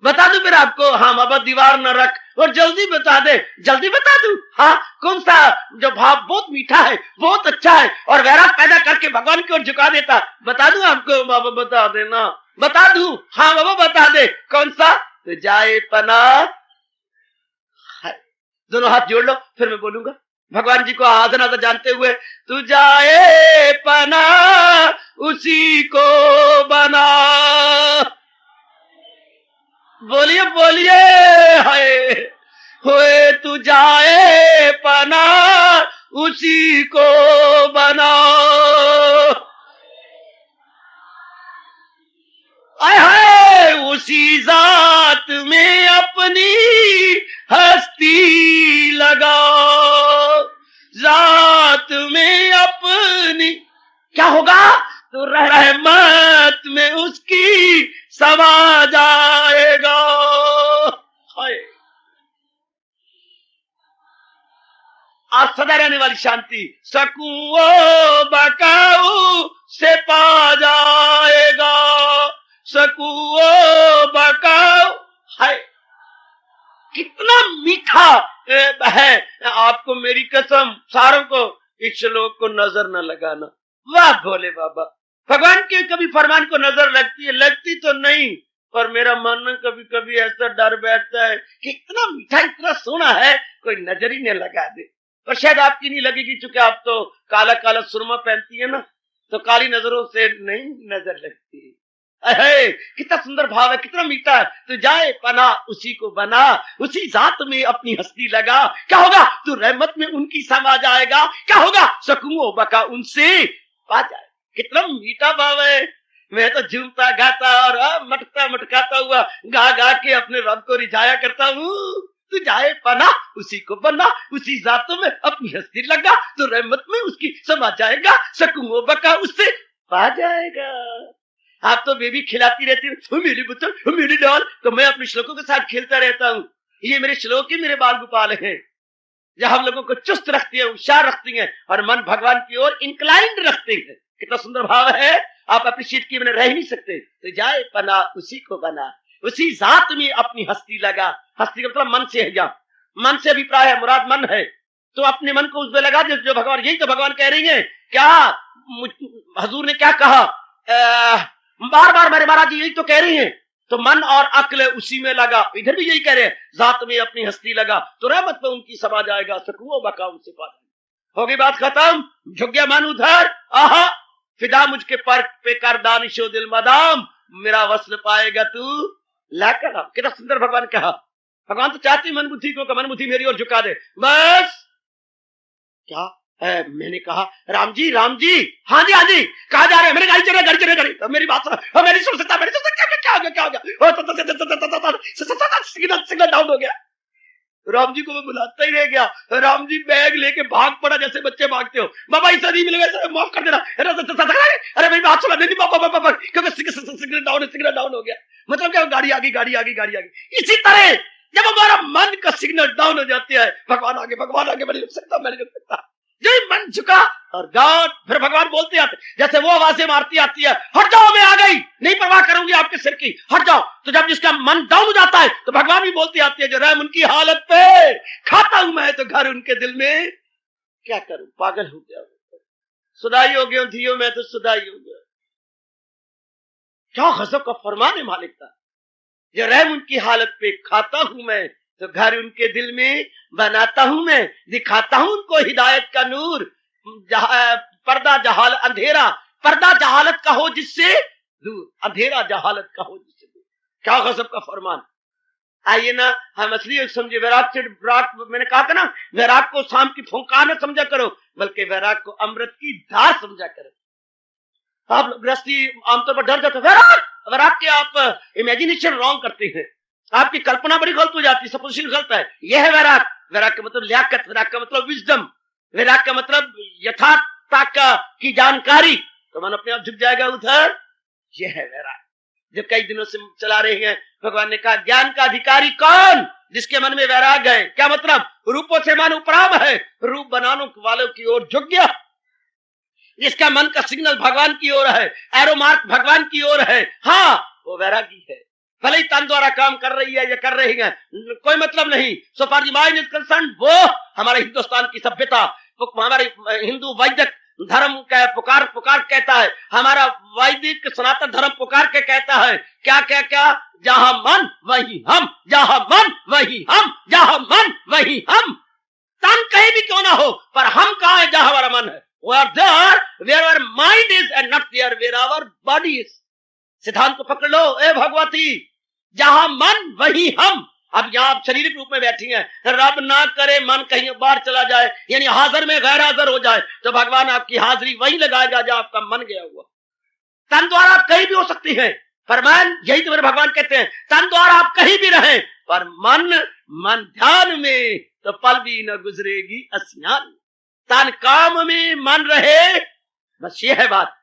बता दूं फिर आपको? हाँ बाबा, दीवार न रख और जल्दी बता दे। जल्दी बता दूं? हाँ, कौन सा जो भाव बहुत मीठा है, बहुत अच्छा है और वैराग पैदा करके भगवान की ओर झुका देता? बता दूं आपको? बाबा बता देना। बता दूं? हाँ बाबा बता दे। कौन सा? तो जाए पना। दोनों हाथ जोड़ लो, फिर मैं बोलूंगा। भगवान जी को आधा नाधा जानते हुए, तू जाए पना उसी को बना। बोलिए बोलिए, हाय होए तू जाए पना उसी को बना। आय हाय, उसी जात में अपनी हस्ती लगा, जात में अपनी। क्या होगा? तो रहमत में उसकी समा जाएगा। हाय, आज सदा रहने वाली शांति सकूं बकाऊ से पा जाएगा, सकुओ बकाओ। हाय कितना मीठा है। आपको मेरी कसम, सारों को इस श्लोक को नजर न लगाना। वाह भोले बाबा, भगवान के कभी फरमान को नजर लगती है? लगती तो नहीं, पर मेरा मन में कभी कभी ऐसा डर बैठता है कि इतना मीठा इतना सोना है, कोई नजर ही न लगा दे। पर शायद आपकी नहीं लगेगी, क्योंकि आप तो काला काला सुरमा पहनती है ना, तो काली नजरों से नहीं नजर लगती। अहे कितना सुंदर भाव है, कितना मीठा है। तू जाए पना उसी को बना, उसी जात में अपनी हस्ती लगा। क्या होगा? तू रहमत में उनकी समा जाएगा। क्या होगा? सकूओ बका उनसे पा जाए। कितना मीठा भाव है। मैं तो झूमता गाता और मटकता मटकाता हुआ गा गा के अपने रब को रिझाया करता हूँ। तू जाए पना उसी को बना, उसी जातों में अपनी हस्ती लगा, तो रहमत में उसकी समा जाएगा। सकूओ बका उससे पा जाएगा। आप तो बेबी खिलाती रहती हो, मेरी पुत्र मेरी डॉल, तो मैं अपने श्लोकों के साथ खेलता रहता हूँ। ये मेरे श्लोक ही मेरे बाल गोपाल हैं, जो हम लोगों को चुस्त रखती है, होशियार रखती हैं और मन भगवान की ओर इंक्लाइंड रखते हैं। कितना सुंदर भाव है, आप अप्रिशिएट किए बिना रह ही नहीं सकते। तो जाए पना उसी को बना, उसी जात में अपनी हस्ती लगा। हस्ती का मतलब मन से है, यहाँ मन से अभिप्राय है, मुराद मन है। तो अपने मन को उसमें लगा जो भगवान, यही तो भगवान कह रही है। क्या हजूर ने क्या कहा? बार बार मेरे महाराज जी यही तो कह रही हैं। तो मन और अक्ल उसी में लगा, इधर भी यही कह रहे हैं, जात में अपनी हस्ती लगा, तो रहमत में उनकी समा जाएगा। सकुओ बका उनसे पा जाएगा। हो गई बात खत्म। झुक गया मन उधर, आहा फिदा मुझके पर पे कर दानिशो दिल मदाम, मेरा वस्ल पाएगा तू लाकर। कितना सुंदर भगवान कहा। भगवान तो चाहती मन बुद्धि को, मन बुद्धि मेरी ओर झुका दे बस। क्या मैंने कहा राम जी हाँ जी हाँ जी, कहा जा रहे हैं? मेरे गाड़ी चल रही गाड़ी। तो मेरी बात सुनो, मेरी सुन सकता, क्या हो गया? सिग्नल डाउन हो गया। राम जी को मैं बुलाता ही रह गया। राम जी बैग लेके भाग पड़ा, जैसे बच्चे भागते हो। बाबा ऐसा नहीं मिलेगा, माफ कर देना। अरे मेरी बात सुना, नहीं बाबा, क्योंकि सिग्नल डाउन हो गया। मतलब क्या? गाड़ी आ गई। इसी तरह जब हमारा मन का सिग्नल डाउन हो जाता है, भगवान आगे मैं नहीं रुक सकता। जब मन झुका और गॉड, फिर भगवान बोलते आते, जैसे वो आवाजें मारती आती है, हट जाओ मैं आ गई, नहीं परवाह करूंगी आपके सिर की, हट जाओ। तो जब जिसका मन डाउन हो जाता है, तो भगवान भी बोलती आती है, जो रहम उनकी हालत पे खाता हूं मैं, तो घर उनके दिल में क्या करूं, पागल हो गया, सुदाई हो गया धियो, मैं तो सुदाई हो गया। क्या गजब का फरमान है मालिक का। जो रहम उनकी हालत पे खाता हूं मैं, तो घर उनके दिल में बनाता हूं मैं, दिखाता हूं उनको हिदायत का नूर। पर्दा जहाल अंधेरा, पर्दा जहालत का हो जिससे दूर, अंधेरा जहालत का हो जिससे दूर। क्या गजब का फरमान। आइए ना हम असली समझे। वैराग से मैंने कहा था ना, वैराग को शाम की फुंकार न समझा करो, बल्कि वैराग को अमृत की धार समझा करो। आप गृहस्थी आमतौर पर डर जाते, वैराग के आप इमेजिनेशन रॉन्ग करते हैं, आपकी कल्पना बड़ी गलत हो जाती है, सपोजिशन गलत है। यह है वैराग। वैराग का मतलब लियाकत, वैराग का मतलब विजडम, वैराग का मतलब यथार्थ की जानकारी। तो मन अपने आप झुक जाएगा उधर। यह है वैराग जो कई दिनों से चला रहे हैं। भगवान ने कहा ज्ञान का अधिकारी कौन? जिसके मन में वैराग है। क्या मतलब? रूपों से मन उपराम है, रूप बनाने वालों की ओर झुक गया। जिसका मन का सिग्नल भगवान की ओर है, एरो मार्क भगवान की ओर है, हाँ वो वैरागी है। भले ही तन द्वारा काम कर रही है या कर रही है, कोई मतलब नहीं। So far the mind is concerned, वो हमारे हिंदुस्तान की सभ्यता, हमारे हिंदू वैदिक धर्म का पुकार कहता है, हमारा वैदिक सनातन धर्म पुकार के कहता है क्या क्या क्या, जहां मन वही हम, जहां मन वही हम, जहां मन वही हम। तन कहीं भी क्यों ना हो, पर हम कहां है? जहां हमारा मन है। We are there where our mind is and not there where our body is। सिद्धांत को पकड़ लो ए भगवती, जहां मन वही हम। अब यहाँ आप शारीरिक रूप में बैठी हैं, रब ना करे मन कहीं बाहर चला जाए, यानी हाजिर में गैर हाजिर हो जाए, तो भगवान आपकी हाजिरी वही लगाएगा जहां आपका मन गया हुआ। तन द्वारा आप कहीं भी हो सकती हैं, पर मन, यही तो मेरे भगवान कहते हैं, तन द्वारा आप कहीं भी रहें, पर मन ध्यान में, तो पल भी न गुजरेगी अस्नान। तन काम में मन रहे, बस ये है बात।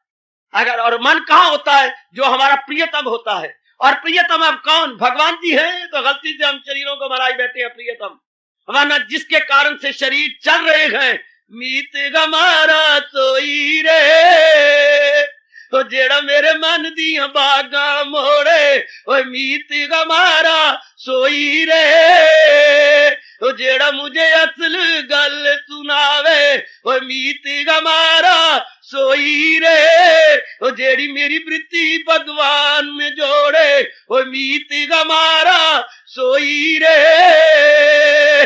अगर और मन कहाँ होता है? जो हमारा प्रियतम होता है। और प्रियतम अब कौन? भगवान जी है। तो गलती से हम शरीरों को बनाए बैठे हैं प्रियतम, वरना जिसके कारण से शरीर चल रहे हैं। मीत गमारा सोई रे, ओ जेड़ा मेरे मन दिया बागा मोड़े, ओ मीत हमारा सोई रे। ओ जेड़ा मुझे असल गल सुनावे, ओ मीत हमारा सोई रे। ओ जेड़ी मेरी वृत्ति भगवान में जोड़े, ओ मीत हमारा सोई रे।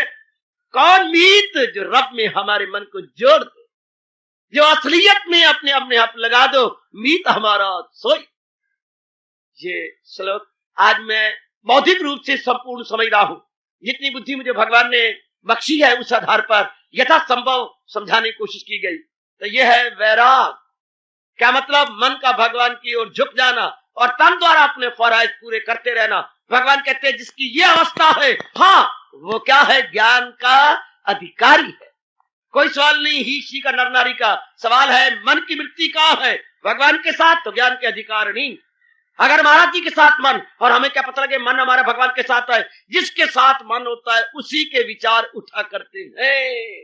कौन मीत? जो रब में हमारे मन को जोड़ दे, जो असलियत में अपने अपने आप लगा दो, मीत हमारा सोई। ये श्लोक आज मैं बौद्धिक रूप से संपूर्ण समझ रहा हूं। जितनी बुद्धि मुझे भगवान ने बख्शी है उस आधार पर यथासंभव समझाने की कोशिश की गई। तो यह है वैराग। क्या मतलब? मन का भगवान की ओर झुक जाना और तन द्वारा अपने फराइज पूरे करते रहना। भगवान कहते हैं जिसकी ये अवस्था है, हाँ वो क्या है? ज्ञान का अधिकारी है। कोई सवाल नहीं ही शी का नर नारी का, सवाल है मन की वृत्ति कहां है? भगवान के साथ, तो ज्ञान के अधिकार नहीं। अगर महाराज जी के साथ मन, और हमें क्या पता लगे मन हमारे भगवान के साथ है? जिसके साथ मन होता है उसी के विचार उठा करते हैं।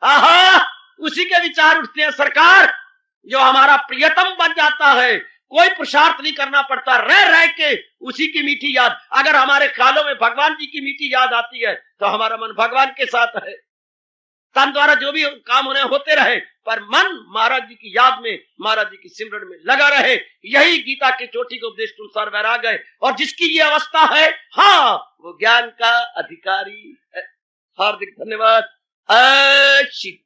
आहा, उसी के विचार उठते हैं सरकार। जो हमारा प्रियतम बन जाता है, कोई पुरुषार्थ नहीं करना पड़ता, रह रह के उसी की मीठी याद। अगर हमारे ख्यालों में भगवान जी की मीठी याद आती है तो हमारा मन भगवान के साथ है। तन द्वारा जो भी काम होने होते रहे, पर मन महाराज जी की याद में, महाराज जी की सिमरन में लगा रहे। यही गीता के चोटी के उपदेश के अनुसार वैराग है। और जिसकी ये अवस्था है, हाँ वो ज्ञान का अधिकारी है। हार्दिक धन्यवाद। शिव।